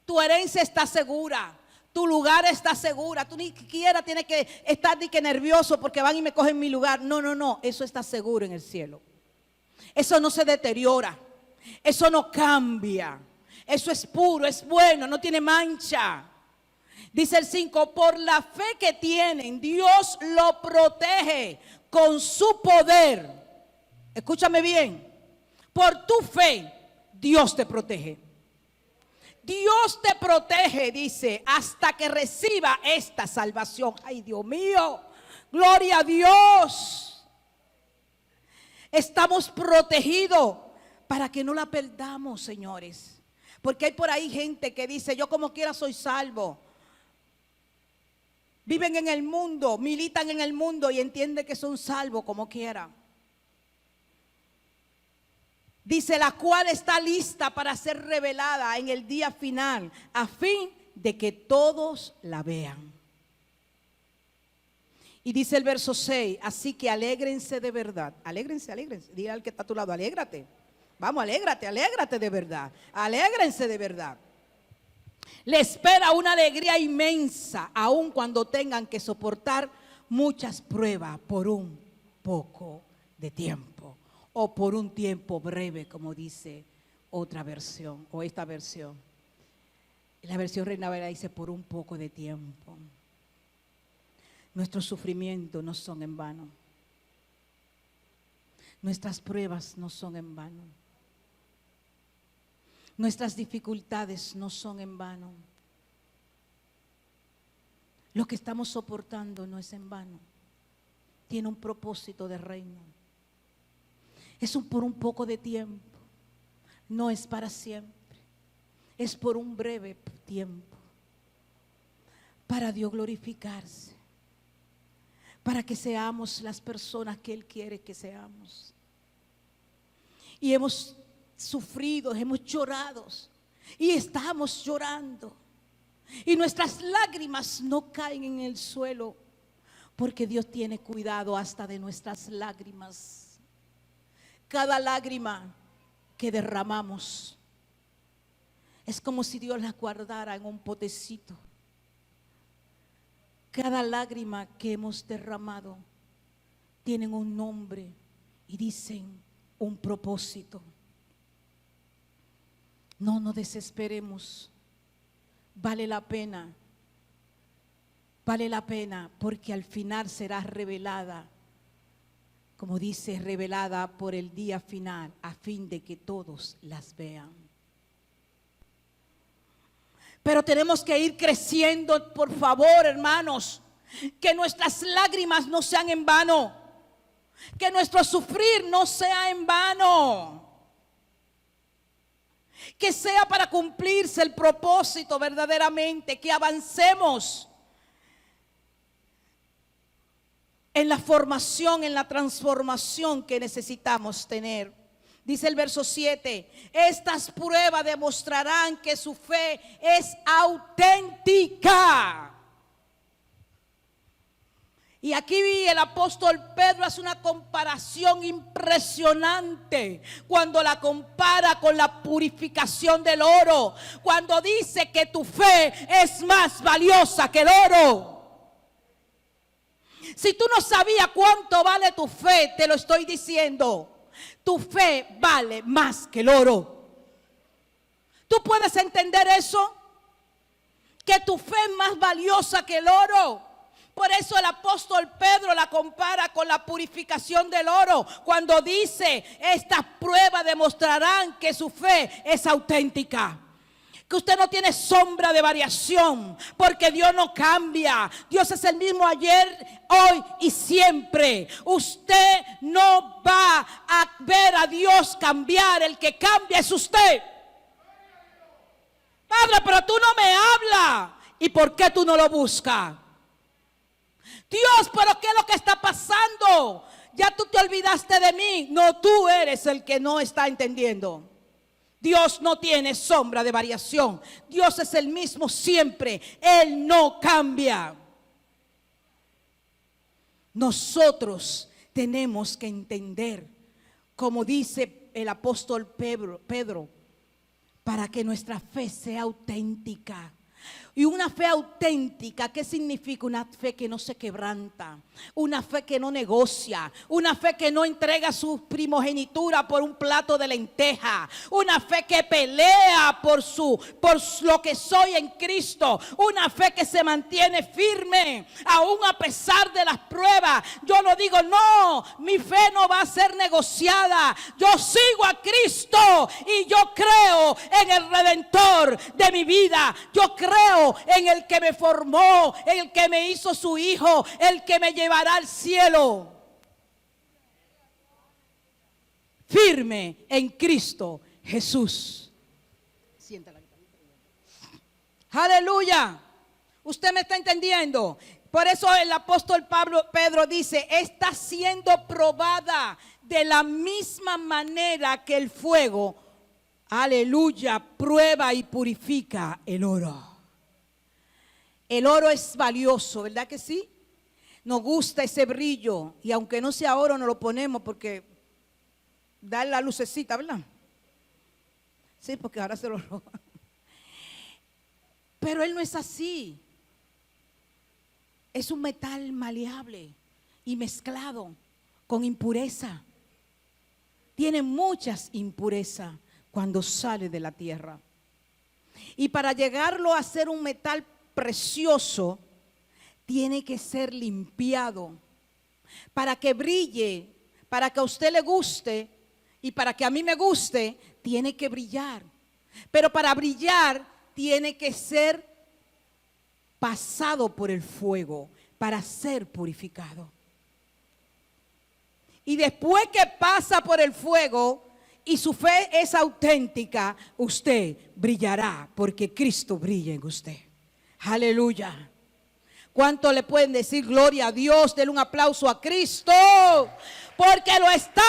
Tu herencia está segura. Tu lugar está segura. Tú ni siquiera tienes que estar ni que nervioso porque van y me cogen mi lugar. No, no, no. Eso está seguro en el cielo. Eso no se deteriora. Eso no cambia. Eso es puro, es bueno, no tiene mancha. Dice el 5, por la fe que tienen, Dios lo protege con su poder. Escúchame bien. Por tu fe, Dios te protege. Dios te protege, dice, hasta que reciba esta salvación. Ay, Dios mío, gloria a Dios. Estamos protegidos para que no la perdamos, señores. Porque hay por ahí gente que dice, yo como quiera soy salvo. Viven en el mundo, militan en el mundo y entienden que son salvos como quiera. Dice, la cual está lista para ser revelada en el día final, a fin de que todos la vean. Y dice el verso 6, así que alégrense de verdad. Alégrense, alégrense. Dile al que está a tu lado, alégrate. Vamos, alégrate, alégrate de verdad. Alégrense de verdad. Le espera una alegría inmensa, aun cuando tengan que soportar muchas pruebas por un poco de tiempo. O por un tiempo breve, como dice otra versión, o esta versión. La versión Reina Valera dice por un poco de tiempo. Nuestros sufrimientos no son en vano. Nuestras pruebas no son en vano. Nuestras dificultades no son en vano. Lo que estamos soportando no es en vano. Tiene un propósito de reino. Es por un poco de tiempo. No es para siempre. es por un breve tiempo, para Dios glorificarse, para que seamos las personas que Él quiere que seamos. Y hemos sufrido, hemos llorado y estamos llorando. Y nuestras lágrimas no caen en el suelo, porque Dios tiene cuidado hasta de nuestras lágrimas. Cada lágrima que derramamos es como si Dios la guardara en un potecito. Cada lágrima que hemos derramado tienen un nombre y dicen un propósito. No nos desesperemos. Vale la pena. Vale la pena, porque al final será revelada, como dice, revelada por el día final, a fin de que todos las vean. Pero tenemos que ir creciendo, por favor, hermanos, que nuestras lágrimas no sean en vano, que nuestro sufrir no sea en vano, que sea para cumplirse el propósito verdaderamente, que avancemos en la formación, en la transformación que necesitamos tener. Dice el verso 7, estas pruebas demostrarán que su fe es auténtica. Y aquí el apóstol Pedro hace una comparación impresionante cuando la compara con la purificación del oro, cuando dice que tu fe es más valiosa que el oro. Si tú no sabías cuánto vale tu fe, te lo estoy diciendo. Tu fe vale más que el oro. ¿Tú puedes entender eso? Que tu fe es más valiosa que el oro. Por eso el apóstol Pedro la compara con la purificación del oro, cuando dice, estas pruebas demostrarán que su fe es auténtica. Que usted no tiene sombra de variación, porque Dios no cambia. Dios es el mismo ayer, hoy y siempre. Usted no va a ver a Dios cambiar. El que cambia es usted. Padre, pero tú no me hablas. ¿Y por qué tú no lo buscas? Dios, pero ¿qué es lo que está pasando? Ya tú te olvidaste de mí. No, tú eres el que no está entendiendo. Dios no tiene sombra de variación. Dios es el mismo siempre. Él no cambia. Nosotros tenemos que entender, como dice el apóstol Pedro, para que nuestra fe sea auténtica. Y una fe auténtica, ¿qué significa? Una fe que no se quebranta, una fe que no negocia, una fe que no entrega su primogenitura por un plato de lenteja, una fe que pelea por lo que soy en Cristo, una fe que se mantiene firme aún a pesar de las pruebas. Yo no digo, no, mi fe no va a ser negociada. Yo sigo a Cristo y yo creo en el Redentor de mi vida. Yo creo en el que me formó, en el que me hizo su hijo, el que me llevará al cielo. Firme en Cristo Jesús. Siéntala. Aleluya. ¿Usted me está entendiendo? Por eso el apóstol Pedro dice, está siendo probada de la misma manera que el fuego, aleluya, prueba y purifica el oro. El oro es valioso, ¿verdad que sí? Nos gusta ese brillo, y aunque no sea oro, no lo ponemos porque da la lucecita, ¿verdad? Sí, porque ahora se lo roban. Pero él no es así. Es un metal maleable y mezclado con impureza. Tiene muchas impurezas cuando sale de la tierra. Y para llegarlo a ser un metal precioso, tiene que ser limpiado. Para que brille, para que a usted le guste y para que a mí me guste, tiene que brillar. Pero para brillar tiene que ser pasado por el fuego para ser purificado. Y después que pasa por el fuego y su fe es auténtica, usted brillará porque Cristo brilla en usted. Aleluya. ¿Cuánto le pueden decir gloria a Dios? Denle un aplauso a Cristo, porque lo están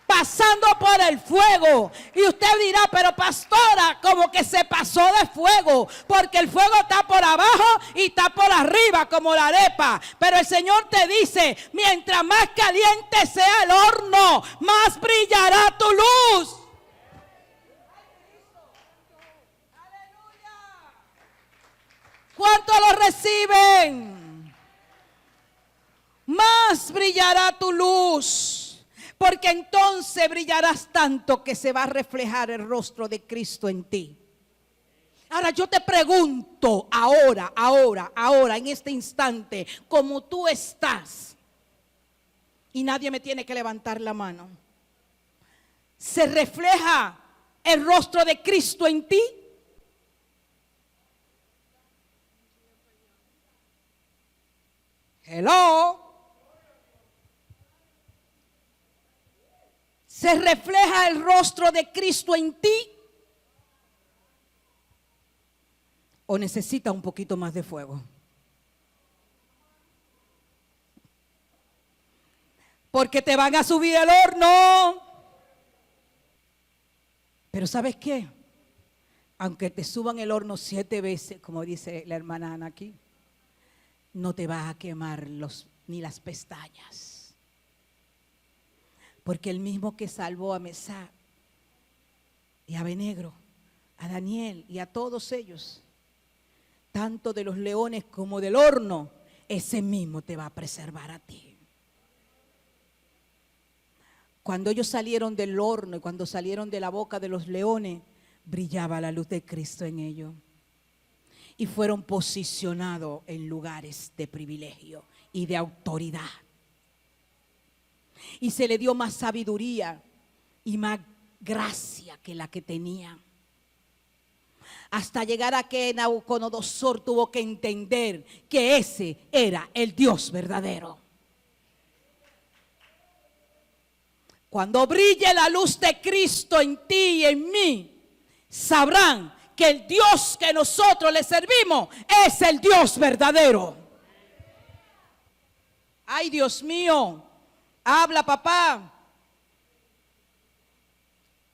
pasando por el fuego. Y usted dirá, pero pastora, como que se pasó de fuego, porque el fuego está por abajo y está por arriba como la arepa. Pero el Señor te dice, mientras más caliente sea el horno, más brillará tu luz. ¿Cuánto lo reciben? Más brillará tu luz, porque entonces brillarás tanto que se va a reflejar el rostro de Cristo en ti. Ahora yo te pregunto, ahora, en este instante, como tú estás, y nadie me tiene que levantar la mano, ¿se refleja el rostro de Cristo en ti? Hello. ¿Se refleja el rostro de Cristo en ti? ¿O necesita un poquito más de fuego? Porque te van a subir el horno. Pero ¿sabes qué? Aunque te suban el horno 7 veces, como dice la hermana Ana aquí, no te vas a quemar ni las pestañas. Porque el mismo que salvó a Mesá y a Abednego, a Daniel y a todos ellos, tanto de los leones como del horno, ese mismo te va a preservar a ti. Cuando ellos salieron del horno y cuando salieron de la boca de los leones, brillaba la luz de Cristo en ellos. Y fueron posicionados en lugares de privilegio y de autoridad. Y se le dio más sabiduría y más gracia que la que tenía. Hasta llegar a que Nabucodonosor tuvo que entender que ese era el Dios verdadero. Cuando brille la luz de Cristo en ti y en mí, sabrán que el Dios que nosotros le servimos es el Dios verdadero. Ay, Dios mío, habla, papá.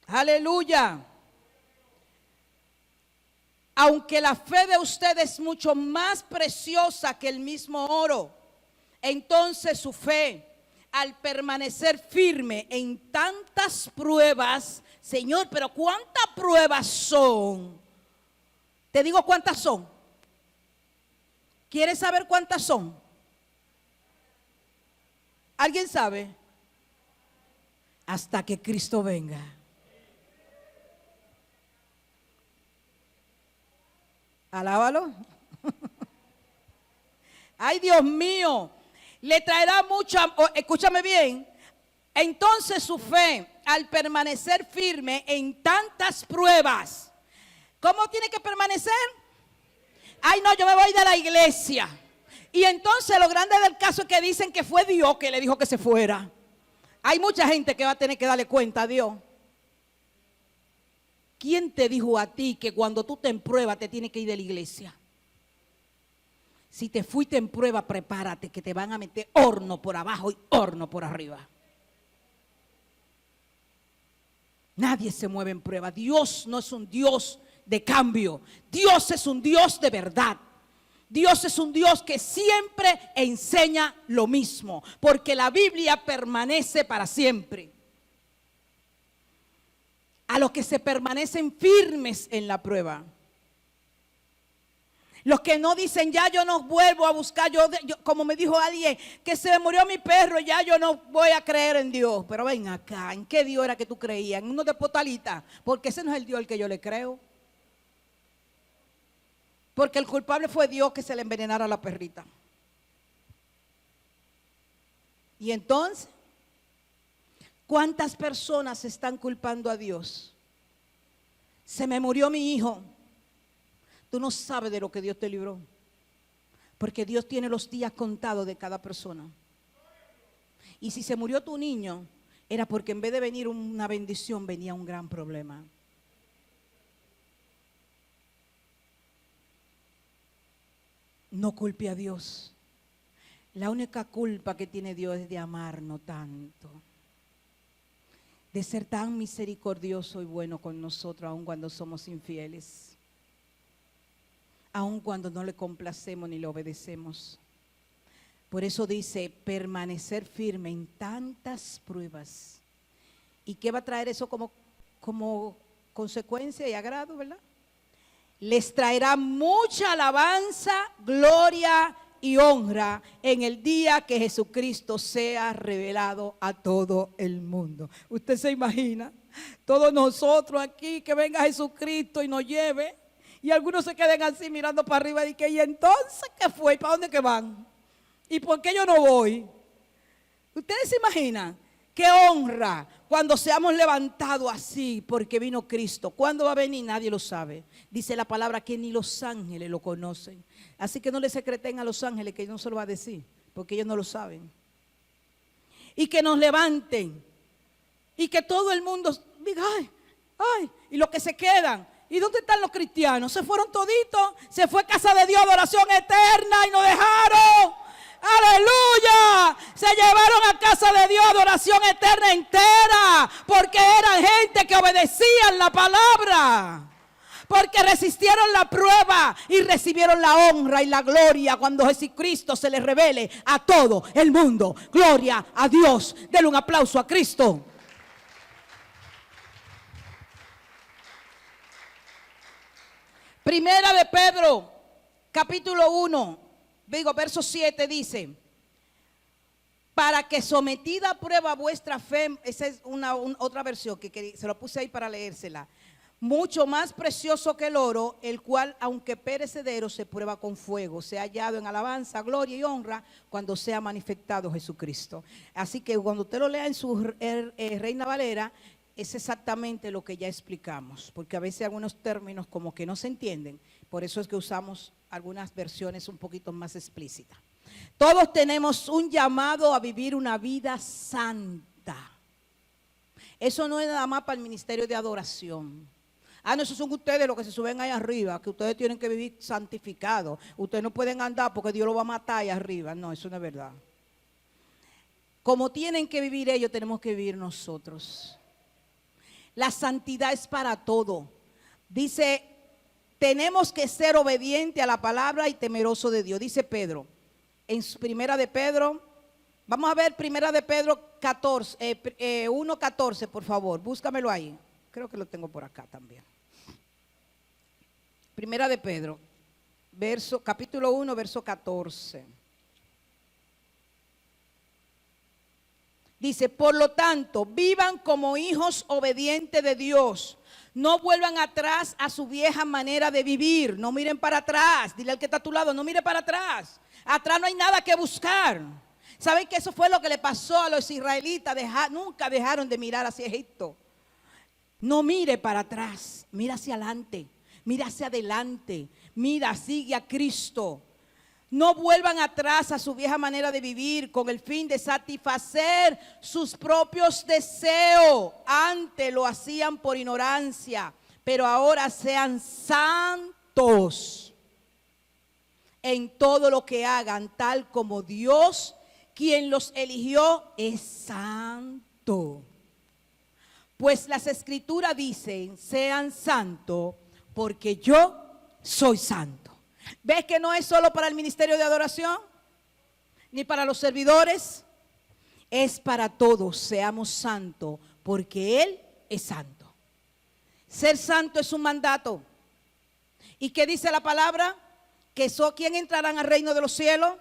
Aleluya. Aunque la fe de usted es mucho más preciosa que el mismo oro, entonces su fe, al permanecer firme en tantas pruebas, Señor, pero ¿cuántas pruebas son? Te digo cuántas son. ¿Quieres saber cuántas son? ¿Alguien sabe? Hasta que Cristo venga. Alábalo. Ay, Dios mío. Le traerá mucha, escúchame bien. Entonces su fe, al permanecer firme en tantas pruebas, ¿cómo tiene que permanecer? Ay, no, yo me voy de la iglesia. Y entonces lo grande del caso es que dicen que fue Dios que le dijo que se fuera. Hay mucha gente que va a tener que darle cuenta a Dios. ¿Quién te dijo a ti que cuando tú te en prueba te tienes que ir de la iglesia? Si te fuiste en prueba, prepárate que te van a meter horno por abajo y horno por arriba. Nadie se mueve en prueba. Dios no es un Dios de cambio. Dios es un Dios de verdad. Dios es un Dios que siempre enseña lo mismo, porque la Biblia permanece para siempre. A los que se permanecen firmes en la prueba. Los que no dicen, ya yo no vuelvo a buscar, yo como me dijo alguien, que se me murió mi perro, ya yo no voy a creer en Dios. Pero ven acá, ¿en qué Dios era que tú creías? ¿En uno de Potalita? Porque ese no es el Dios al que yo le creo. Porque el culpable fue Dios que se le envenenara a la perrita. Y entonces, ¿cuántas personas están culpando a Dios? Se me murió mi hijo. Tú no sabes de lo que Dios te libró. Porque Dios tiene los días contados de cada persona. Y si se murió tu niño era porque en vez de venir una bendición, venía un gran problema. No culpe a Dios. La única culpa que tiene Dios es de amarnos tanto, de ser tan misericordioso y bueno con nosotros, aun cuando somos infieles, aun cuando no le complacemos ni le obedecemos. Por eso dice, permanecer firme en tantas pruebas. ¿Y qué va a traer eso como consecuencia y agrado, verdad? Les traerá mucha alabanza, gloria y honra en el día que Jesucristo sea revelado a todo el mundo. Usted se imagina, todos nosotros aquí, que venga Jesucristo y nos lleve, y algunos se queden así mirando para arriba y que, ¿y entonces qué fue? ¿Y para dónde que van? ¿Y por qué yo no voy? ¿Ustedes se imaginan? ¡Qué honra cuando seamos levantados así porque vino Cristo! ¿Cuándo va a venir? Nadie lo sabe. Dice la palabra que ni los ángeles lo conocen. Así que no le secreten a los ángeles que no se lo va a decir, porque ellos no lo saben. Y que nos levanten. Y que todo el mundo diga, ¡ay! ¡Ay! Y los que se quedan. ¿Y dónde están los cristianos? Se fueron toditos. Se fue Casa de Dios, adoración eterna, y nos dejaron. ¡Aleluya! Se llevaron a Casa de Dios adoración eterna entera, porque eran gente que obedecían la palabra, porque resistieron la prueba y recibieron la honra y la gloria cuando Jesucristo se les revele a todo el mundo. Gloria a Dios. Denle un aplauso a Cristo. Primera de Pedro, capítulo 1. Verso 7 dice, para que sometida a prueba vuestra fe, esa es otra versión que se lo puse ahí para leérsela, mucho más precioso que el oro, el cual aunque perecedero se prueba con fuego, sea hallado en alabanza, gloria y honra cuando sea manifestado Jesucristo. Así que cuando usted lo lea en su Reina Valera, es exactamente lo que ya explicamos, porque a veces algunos términos como que no se entienden, por eso es que usamos algunas versiones un poquito más explícitas. Todos tenemos un llamado a vivir una vida santa. Eso no es nada más para el ministerio de adoración. No, esos son ustedes los que se suben ahí arriba, que ustedes tienen que vivir santificados. Ustedes no pueden andar porque Dios lo va a matar ahí arriba. No, eso no es verdad. Como tienen que vivir ellos, tenemos que vivir nosotros. La santidad es para todo. Dice, tenemos que ser obedientes a la palabra y temeroso de Dios. Dice Pedro, en primera de Pedro, vamos a ver primera de Pedro 1:14, por favor, búscamelo ahí. Creo que lo tengo por acá también. Primera de Pedro, capítulo 1, verso 14. Dice, por lo tanto, vivan como hijos obedientes de Dios. No vuelvan atrás a su vieja manera de vivir. No miren para atrás. Dile al que está a tu lado, no mire para atrás. Atrás no hay nada que buscar. ¿Saben que eso fue lo que le pasó a los israelitas? Nunca dejaron de mirar hacia Egipto. No mire para atrás. Mira hacia adelante. Mira hacia adelante. Mira, sigue a Cristo. No vuelvan atrás a su vieja manera de vivir con el fin de satisfacer sus propios deseos. Antes lo hacían por ignorancia, pero ahora sean santos en todo lo que hagan, tal como Dios, quien los eligió, es santo. Pues las escrituras dicen, sean santos, porque yo soy santo. ¿Ves que no es solo para el ministerio de adoración? Ni para los servidores. Es para todos, seamos santos, porque Él es santo. Ser santo es un mandato. ¿Y qué dice la palabra? Que ¿quién entrarán al reino de los cielos?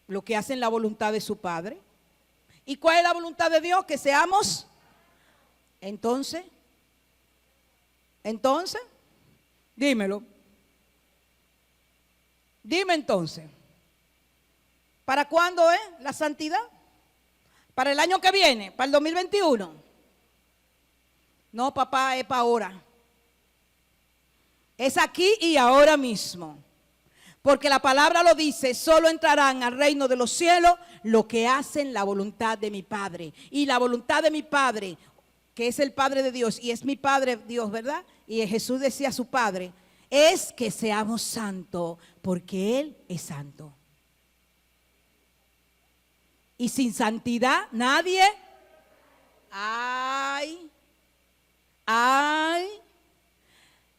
Los que hacen la voluntad de su Padre. ¿Y cuál es la voluntad de Dios? Que seamos. Entonces, dímelo. Dime entonces. ¿Para cuándo es la santidad? ¿Para el año que viene? ¿Para el 2021? No, papá, es para ahora. Es aquí y ahora mismo. Porque la palabra lo dice, solo entrarán al reino de los cielos los que hacen la voluntad de mi Padre. Y la voluntad de mi Padre, que es el Padre de Dios y es mi Padre Dios, ¿verdad? Y Jesús decía a su Padre, es que seamos santos porque Él es santo. Y sin santidad nadie,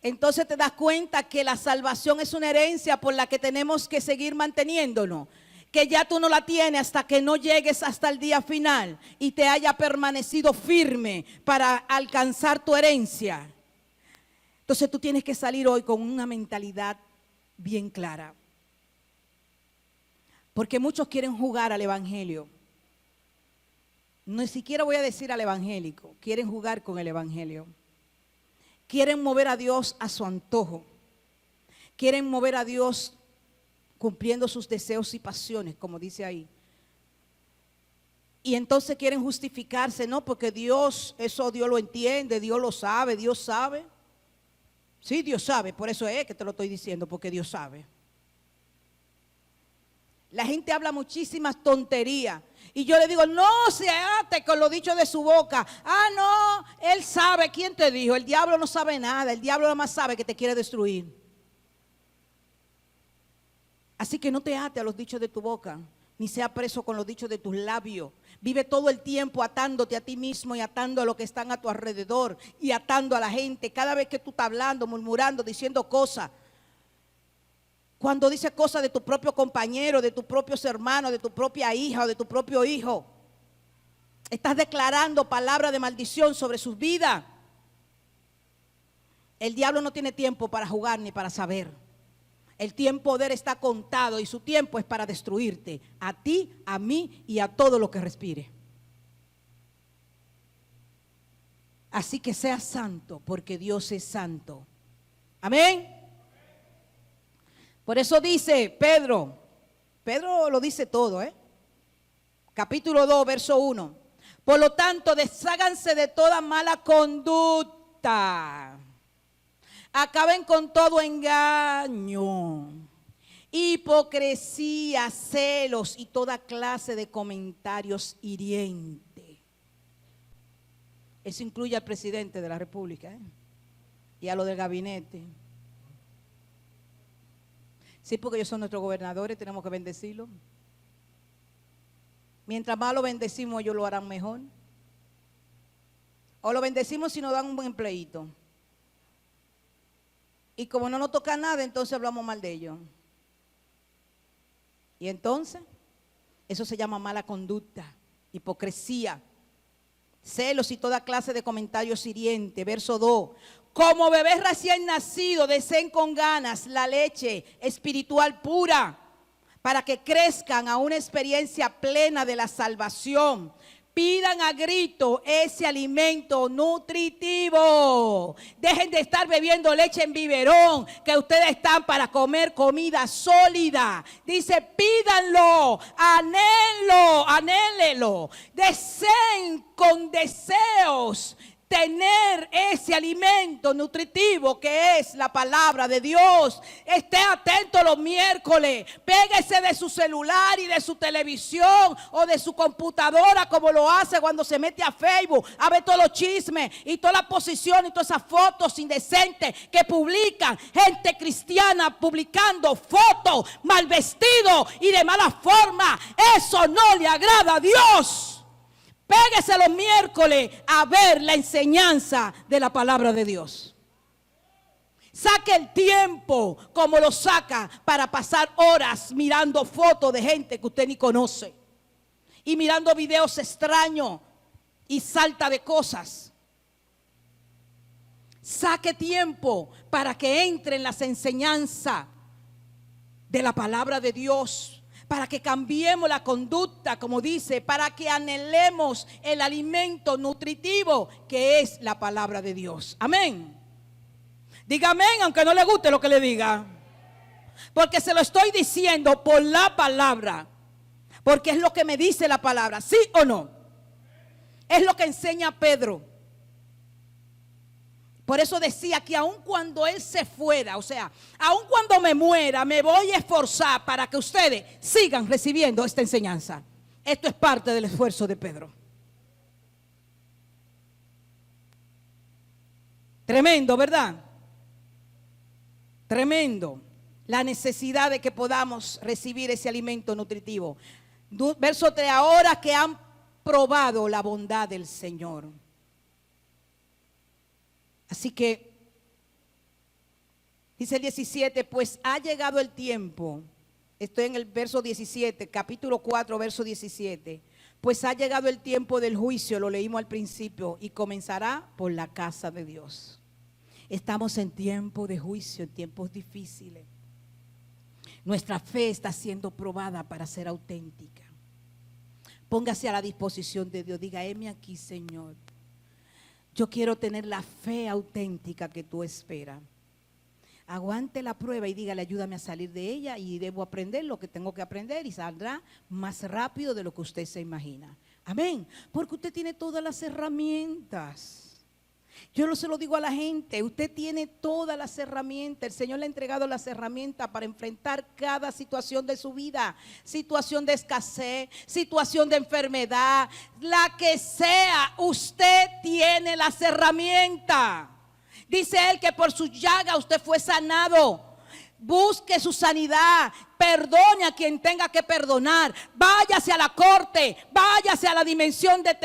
entonces te das cuenta que la salvación es una herencia por la que tenemos que seguir manteniéndonos. Que ya tú no la tienes hasta que no llegues hasta el día final y te haya permanecido firme para alcanzar tu herencia. Entonces tú tienes que salir hoy con una mentalidad bien clara. Porque muchos quieren jugar al evangelio. Ni siquiera voy a decir al evangélico, quieren jugar con el evangelio. Quieren mover a Dios a su antojo. Quieren mover a Dios cumpliendo sus deseos y pasiones, como dice ahí. Y entonces quieren justificarse, no, porque Dios, eso Dios lo entiende, Dios lo sabe, Dios sabe. Sí, Dios sabe, por eso es que te lo estoy diciendo, porque Dios sabe. La gente habla muchísimas tonterías. Y yo le digo, no se ate con lo dicho de su boca. Ah, no, él sabe. ¿Quién te dijo? El diablo no sabe nada. El diablo nada más sabe que te quiere destruir. Así que no te ate a los dichos de tu boca, ni sea preso con los dichos de tus labios. Vive todo el tiempo atándote a ti mismo y atando a los que están a tu alrededor y atando a la gente. Cada vez que tú estás hablando, murmurando, diciendo cosas. Cuando dices cosas de tu propio compañero, de tus propios hermanos, de tu propia hija o de tu propio hijo, estás declarando palabras de maldición sobre sus vidas. El diablo no tiene tiempo para jugar ni para saber. El tiempo de él está contado y su tiempo es para destruirte, a ti, a mí y a todo lo que respire. Así que seas santo, porque Dios es santo. Amén. Por eso dice Pedro lo dice todo, capítulo 2, verso 1. Por lo tanto, desháganse de toda mala conducta. Acaben con todo engaño, hipocresía, celos y toda clase de comentarios hirientes. Eso incluye al presidente de la República y a lo del gabinete. Sí, porque ellos son nuestros gobernadores, tenemos que bendecirlos. Mientras más lo bendecimos, ellos lo harán mejor. O lo bendecimos si nos dan un buen empleíto. Y como no nos toca nada, entonces hablamos mal de ellos. Y entonces, eso se llama mala conducta, hipocresía, celos y toda clase de comentarios hirientes. Verso 2. Como bebés recién nacidos, deseen con ganas la leche espiritual pura, para que crezcan a una experiencia plena de la salvación. Pidan a grito ese alimento nutritivo. Dejen de estar bebiendo leche en biberón, que ustedes están para comer comida sólida. Dice, pídanlo, anhélenlo, deseen con deseos tener ese alimento nutritivo que es la palabra de Dios. Esté atento los miércoles. Péguese de su celular y de su televisión o de su computadora, como lo hace cuando se mete a Facebook a ver todos los chismes y todas las posiciones y todas esas fotos indecentes que publican. Gente cristiana publicando fotos mal vestidos y de mala forma. Eso no le agrada a Dios. Péguese los miércoles a ver la enseñanza de la palabra de Dios. Saque el tiempo como lo saca para pasar horas mirando fotos de gente que usted ni conoce. Y mirando videos extraños y salta de cosas. Saque tiempo para que entre en las enseñanzas de la palabra de Dios. Para que cambiemos la conducta, como dice, para que anhelemos el alimento nutritivo que es la palabra de Dios. Amén. Diga amén, aunque no le guste lo que le diga. Porque se lo estoy diciendo por la palabra. Porque es lo que me dice la palabra, ¿sí o no? Es lo que enseña Pedro. Por eso decía que aun cuando Él se fuera, o sea, aun cuando me muera, me voy a esforzar para que ustedes sigan recibiendo esta enseñanza. Esto es parte del esfuerzo de Pedro. Tremendo, ¿verdad? Tremendo. La necesidad de que podamos recibir ese alimento nutritivo. Verso 3, ahora que han probado la bondad del Señor. Así que, dice el 17, pues ha llegado el tiempo. Estoy en el verso 17, capítulo 4, verso 17. Pues ha llegado el tiempo del juicio, lo leímos al principio, y comenzará por la casa de Dios. Estamos en tiempo de juicio, en tiempos difíciles. Nuestra fe está siendo probada para ser auténtica. Póngase a la disposición de Dios. Diga, heme aquí, Señor. Yo quiero tener la fe auténtica que tú esperas. Aguante la prueba y dígale, ayúdame a salir de ella y debo aprender lo que tengo que aprender y saldrá más rápido de lo que usted se imagina. Amén. Porque usted tiene todas las herramientas. Yo se lo digo a la gente, usted tiene todas las herramientas. El Señor le ha entregado las herramientas para enfrentar cada situación de su vida. Situación de escasez, situación de enfermedad, la que sea, usted tiene las herramientas. Dice Él que por su llaga usted fue sanado. Busque su sanidad, perdone a quien tenga que perdonar, váyase a la corte, váyase a la dimensión de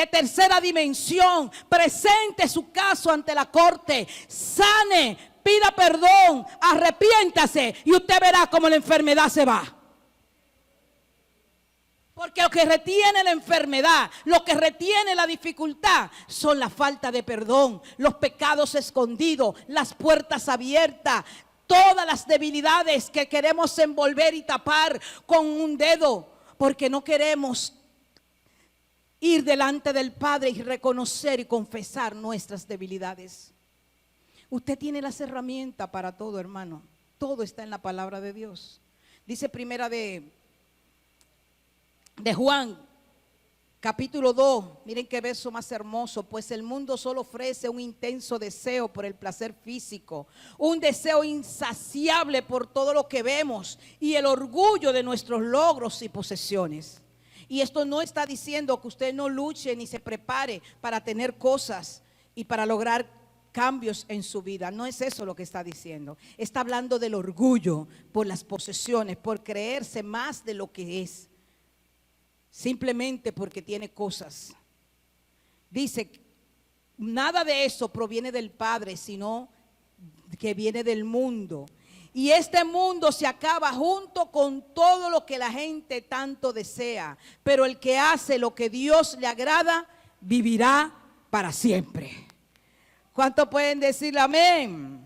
tercera dimensión, presente su caso ante la corte, sane, pida perdón, arrepiéntase y usted verá cómo la enfermedad se va. Porque lo que retiene la enfermedad, lo que retiene la dificultad son la falta de perdón, los pecados escondidos, las puertas abiertas, todas las debilidades que queremos envolver y tapar con un dedo, porque no queremos ir delante del Padre y reconocer y confesar nuestras debilidades. Usted tiene las herramientas para todo, hermano. Todo está en la palabra de Dios. Dice primera de Juan, capítulo 2, miren qué verso más hermoso. Pues el mundo solo ofrece un intenso deseo por el placer físico, un deseo insaciable por todo lo que vemos y el orgullo de nuestros logros y posesiones. Y esto no está diciendo que usted no luche ni se prepare para tener cosas y para lograr cambios en su vida. No es eso lo que está diciendo. Está hablando del orgullo por las posesiones, por creerse más de lo que es. Simplemente porque tiene cosas. Dice, nada de eso proviene del Padre, sino que viene del mundo. Y este mundo se acaba junto con todo lo que la gente tanto desea. Pero el que hace lo que Dios le agrada, vivirá para siempre. ¿Cuántos pueden decir amén?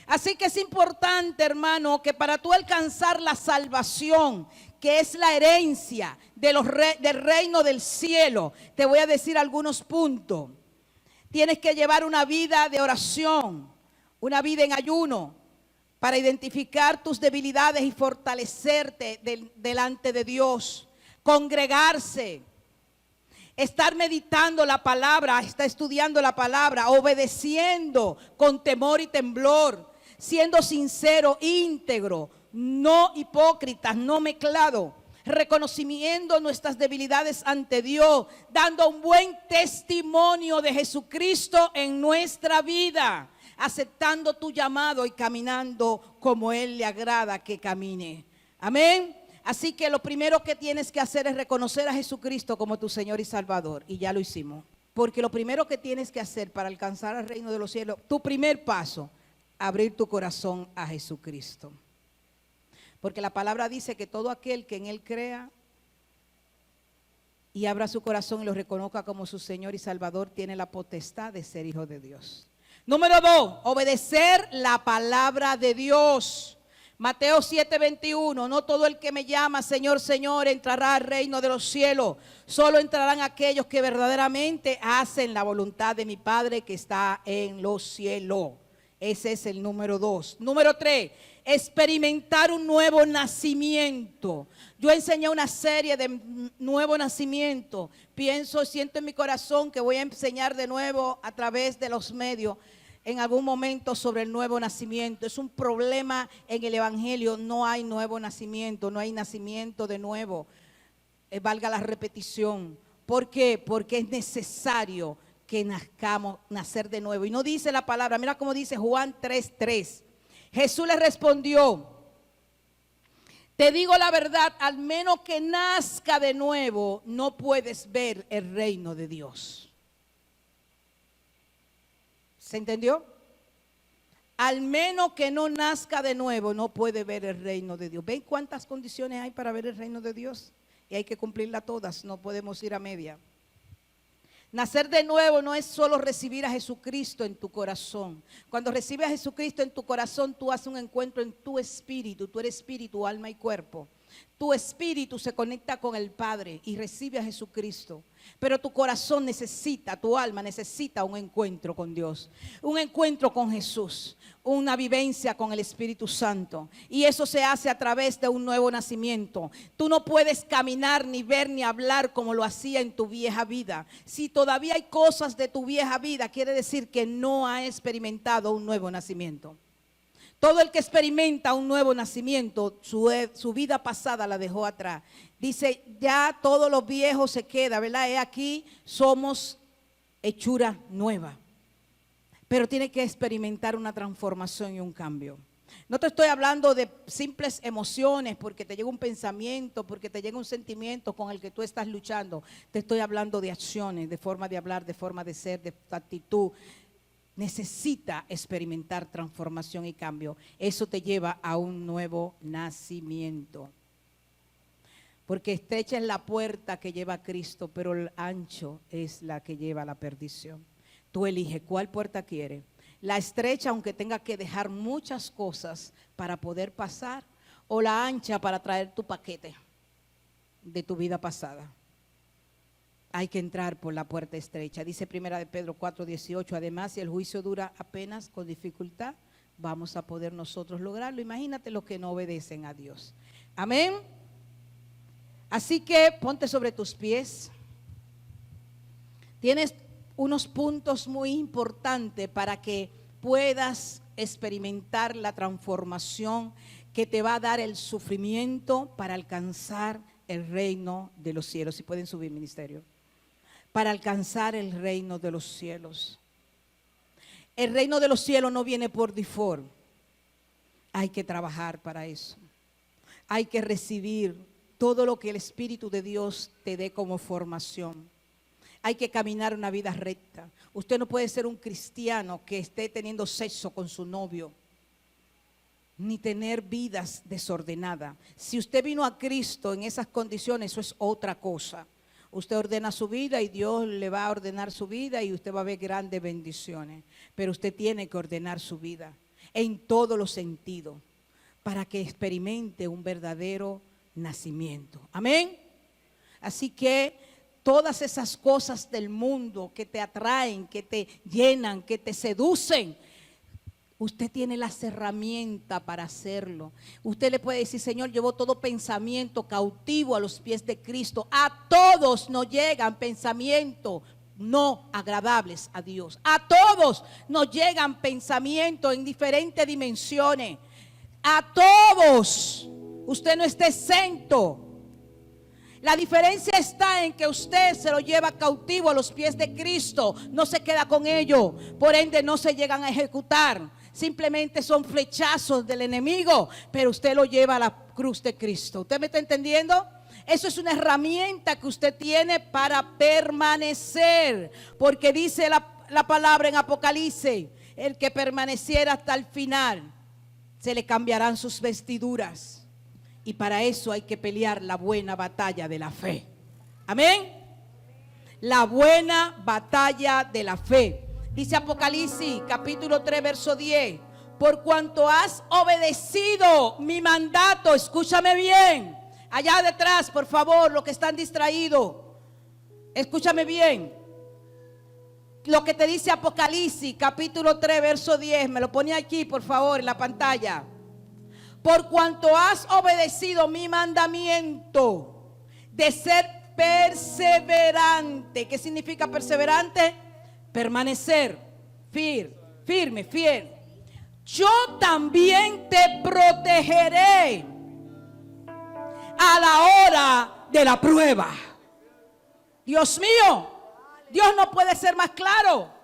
Así que es importante, hermano, que para tú alcanzar la salvación, que es la herencia del reino del cielo, te voy a decir algunos puntos. Tienes que llevar una vida de oración, una vida en ayuno, para identificar tus debilidades y fortalecerte delante de Dios. Congregarse, estar meditando la palabra, estar estudiando la palabra, obedeciendo con temor y temblor, siendo sincero, íntegro, no hipócritas, no mezclado, reconociendo nuestras debilidades ante Dios, dando un buen testimonio de Jesucristo en nuestra vida, aceptando tu llamado y caminando como Él le agrada que camine. Amén. Así que lo primero que tienes que hacer es reconocer a Jesucristo como tu Señor y Salvador. Y ya lo hicimos. Porque lo primero que tienes que hacer para alcanzar el reino de los cielos, tu primer paso, abrir tu corazón a Jesucristo. Porque la palabra dice que todo aquel que en Él crea y abra su corazón y lo reconozca como su Señor y Salvador, tiene la potestad de ser hijo de Dios. Número 2, obedecer la palabra de Dios. Mateo 7:21, no todo el que me llama Señor, Señor entrará al reino de los cielos, solo entrarán aquellos que verdaderamente hacen la voluntad de mi Padre que está en los cielos. Ese es el número 2. Número 3, experimentar un nuevo nacimiento. Yo enseñé una serie de nuevo nacimiento. Siento en mi corazón que voy a enseñar de nuevo a través de los medios en algún momento sobre el nuevo nacimiento. Es un problema en el evangelio, no hay nuevo nacimiento, no hay nacimiento de nuevo. Valga la repetición. ¿Por qué? Porque es necesario que nacer de nuevo. Y no dice la palabra, mira cómo dice Juan 3:3. Jesús le respondió: te digo la verdad, al menos que nazca de nuevo, no puedes ver el reino de Dios. ¿Se entendió? Al menos que no nazca de nuevo, no puede ver el reino de Dios. ¿Ven cuántas condiciones hay para ver el reino de Dios? Y hay que cumplirlas todas, no podemos ir a media. Nacer de nuevo no es solo recibir a Jesucristo en tu corazón. Cuando recibes a Jesucristo en tu corazón, tú haces un encuentro en tu espíritu. Tú eres espíritu, alma y cuerpo. Tu espíritu se conecta con el Padre y recibe a Jesucristo. Pero tu corazón necesita, tu alma necesita un encuentro con Dios. Un encuentro con Jesús. Una vivencia con el Espíritu Santo. Y eso se hace a través de un nuevo nacimiento. Tú no puedes caminar, ni ver, ni hablar como lo hacía en tu vieja vida. Si todavía hay cosas de tu vieja vida, quiere decir que no ha experimentado un nuevo nacimiento. Todo el que experimenta un nuevo nacimiento, su vida pasada la dejó atrás. Dice, ya todo lo viejo se queda, ¿verdad? Aquí somos hechura nueva. Pero tiene que experimentar una transformación y un cambio. No te estoy hablando de simples emociones, porque te llega un pensamiento, porque te llega un sentimiento con el que tú estás luchando. Te estoy hablando de acciones, de forma de hablar, de forma de ser, de actitud. Necesita experimentar transformación y cambio. Eso te lleva a un nuevo nacimiento. Porque estrecha es la puerta que lleva a Cristo, pero el ancho es la que lleva a la perdición. Tú eliges cuál puerta quieres. La estrecha, aunque tenga que dejar muchas cosas para poder pasar, o la ancha para traer tu paquete de tu vida pasada. Hay que entrar por la puerta estrecha. Dice 1 de Pedro 4:18. Además, si el juicio dura apenas con dificultad, vamos a poder nosotros lograrlo. Imagínate los que no obedecen a Dios. Amén. Así que ponte sobre tus pies. Tienes unos puntos muy importantes para que puedas experimentar la transformación que te va a dar el sufrimiento para alcanzar el reino de los cielos. Si pueden subir, ministerio. Para alcanzar el reino de los cielos. El reino de los cielos no viene por default. Hay que trabajar para eso. Hay que recibir todo lo que el Espíritu de Dios te dé como formación. Hay que caminar una vida recta. Usted no puede ser un cristiano que esté teniendo sexo con su novio, ni tener vidas desordenadas. Si usted vino a Cristo en esas condiciones, eso es otra cosa. Usted ordena su vida y Dios le va a ordenar su vida y usted va a ver grandes bendiciones. Pero usted tiene que ordenar su vida en todos los sentidos para que experimente un verdadero nacimiento. Amén. Así que todas esas cosas del mundo que te atraen, que te llenan, que te seducen, usted tiene las herramientas para hacerlo. Usted le puede decir, Señor, llevo todo pensamiento cautivo a los pies de Cristo. A todos nos llegan pensamientos no agradables a Dios. A todos nos llegan pensamientos en diferentes dimensiones. A todos. Usted no está exento. La diferencia está en que usted se lo lleva cautivo a los pies de Cristo. No se queda con ello. Por ende no se llegan a ejecutar. Simplemente son flechazos del enemigo, pero usted lo lleva a la cruz de Cristo. ¿Usted me está entendiendo? Eso es una herramienta que usted tiene para permanecer. Porque dice la palabra en Apocalipsis, el que permaneciera hasta el final, se le cambiarán sus vestiduras. Y para eso hay que pelear la buena batalla de la fe. Amén. La buena batalla de la fe. Dice Apocalipsis capítulo 3 verso 10. Por cuanto has obedecido mi mandato, escúchame bien. Allá detrás, por favor, los que están distraídos, escúchame bien. Lo que te dice Apocalipsis capítulo 3 verso 10. Me lo pone aquí, por favor, en la pantalla. por cuanto has obedecido mi mandamiento de ser perseverante. ¿Qué significa perseverante? Permanecer, firme, fiel. Yo también te protegeré a la hora de la prueba. Dios mío, Dios no puede ser más claro.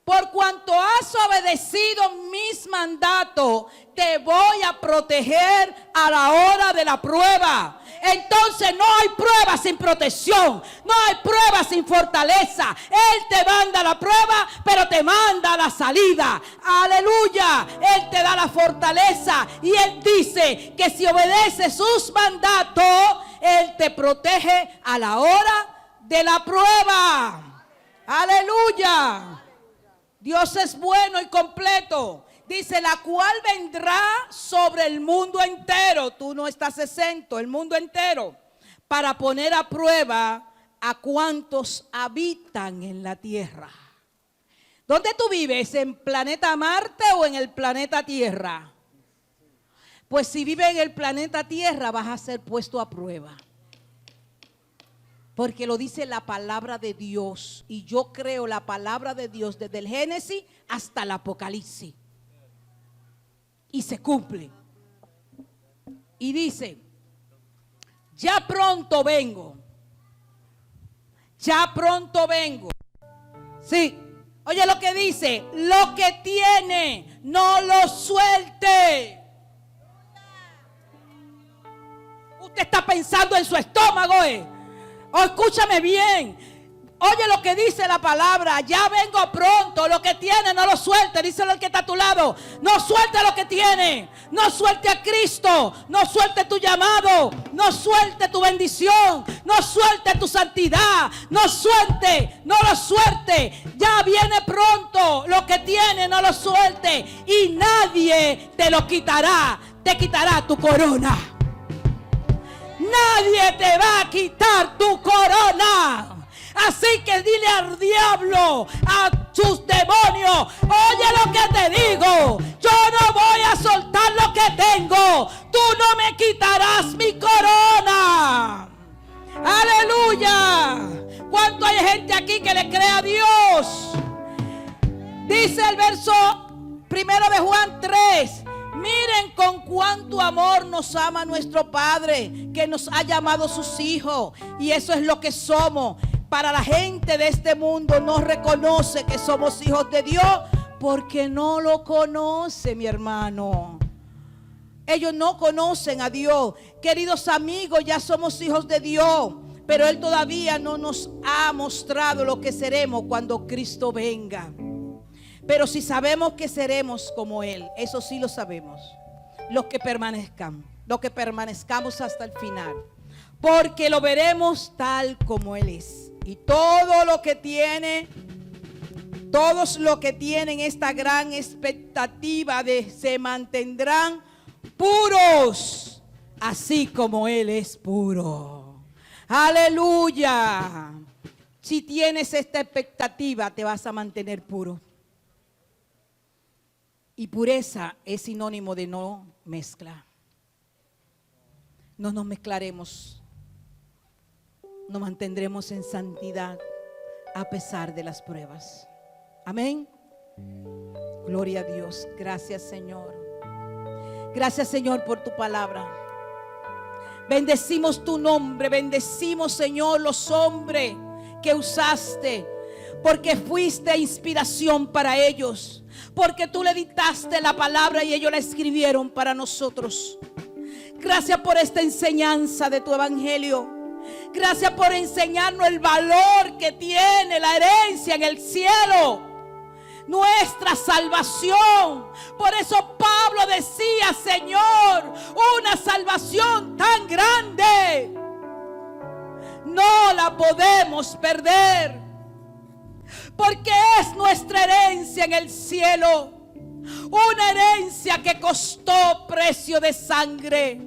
Por cuanto has obedecido mis mandatos, te voy a proteger a la hora de la prueba. Entonces no hay prueba sin protección, no hay prueba sin fortaleza. Él te manda la prueba, pero te manda la salida. Aleluya, Él te da la fortaleza y Él dice que si obedeces sus mandatos, Él te protege a la hora de la prueba. Aleluya. Dios es bueno y completo. Dice, la cual vendrá sobre el mundo entero. Tú no estás exento, el mundo entero. Para poner a prueba a cuantos habitan en la tierra. ¿Dónde tú vives? ¿En planeta Marte o en el planeta Tierra? Pues si vives en el planeta Tierra vas a ser puesto a prueba. Porque lo dice la palabra de Dios. Y yo creo la palabra de Dios desde el Génesis hasta el Apocalipsis. Y se cumple. Y dice, ya pronto vengo. Ya pronto vengo. Sí. Oye lo que dice, lo que tiene, no lo suelte. Usted está pensando en su estómago, Oh, escúchame bien. Oye lo que dice la palabra. Ya vengo pronto. Lo que tiene no lo suelte. Díselo al que está a tu lado. No suelte lo que tiene. No suelte a Cristo. No suelte tu llamado. No suelte tu bendición. No suelte tu santidad. No suelte. No lo suelte. Ya viene pronto. Lo que tiene no lo suelte. Y nadie te lo quitará. Te quitará tu corona. Nadie te va a quitar tu corona. Así que dile al diablo, a sus demonios, oye lo que te digo, yo no voy a soltar lo que tengo. Tú no me quitarás mi corona. Aleluya. ¿Cuánto hay gente aquí que le cree a Dios? Dice el verso 1 de Juan 3. Miren con cuánto amor nos ama nuestro Padre, que nos ha llamado sus hijos. Y eso es lo que somos. Para la gente de este mundo no reconoce que somos hijos de Dios, porque no lo conoce, mi hermano. Ellos no conocen a Dios. Queridos amigos, ya somos hijos de Dios, pero Él todavía no nos ha mostrado lo que seremos cuando Cristo venga. Pero si sabemos que seremos como Él, eso sí lo sabemos, los que permanezcamos hasta el final, porque lo veremos tal como Él es. Y todo lo que tiene, todos los que tienen esta gran expectativa de se mantendrán puros, así como Él es puro. Aleluya. Si tienes esta expectativa, te vas a mantener puro. Y pureza es sinónimo de no mezcla. No nos mezclaremos. Nos mantendremos en santidad a pesar de las pruebas. Amén. Gloria a Dios. Gracias, Señor. Gracias, Señor, por tu palabra. Bendecimos tu nombre. Bendecimos, Señor, los hombres que usaste, porque fuiste inspiración para ellos. Porque tú le dictaste la palabra y ellos la escribieron para nosotros. Gracias por esta enseñanza de tu evangelio. Gracias por enseñarnos el valor que tiene la herencia en el cielo, nuestra salvación. Por eso Pablo decía, Señor, una salvación tan grande no la podemos perder, porque es nuestra herencia en el cielo, una herencia que costó precio de sangre.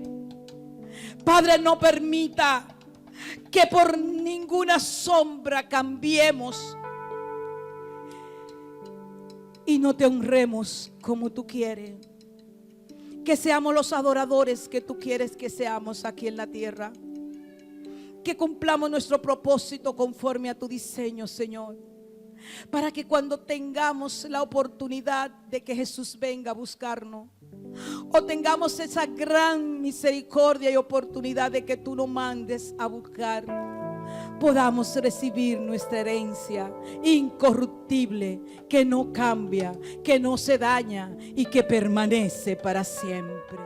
Padre, no permita que por ninguna sombra cambiemos y no te honremos como tú quieres. Que seamos los adoradores que tú quieres que seamos aquí en la tierra. Que cumplamos nuestro propósito conforme a tu diseño, Señor. Para que cuando tengamos la oportunidad de que Jesús venga a buscarnos, o tengamos esa gran misericordia y oportunidad de que tú nos mandes a buscar, podamos recibir nuestra herencia incorruptible, que no cambia, que no se daña y que permanece para siempre.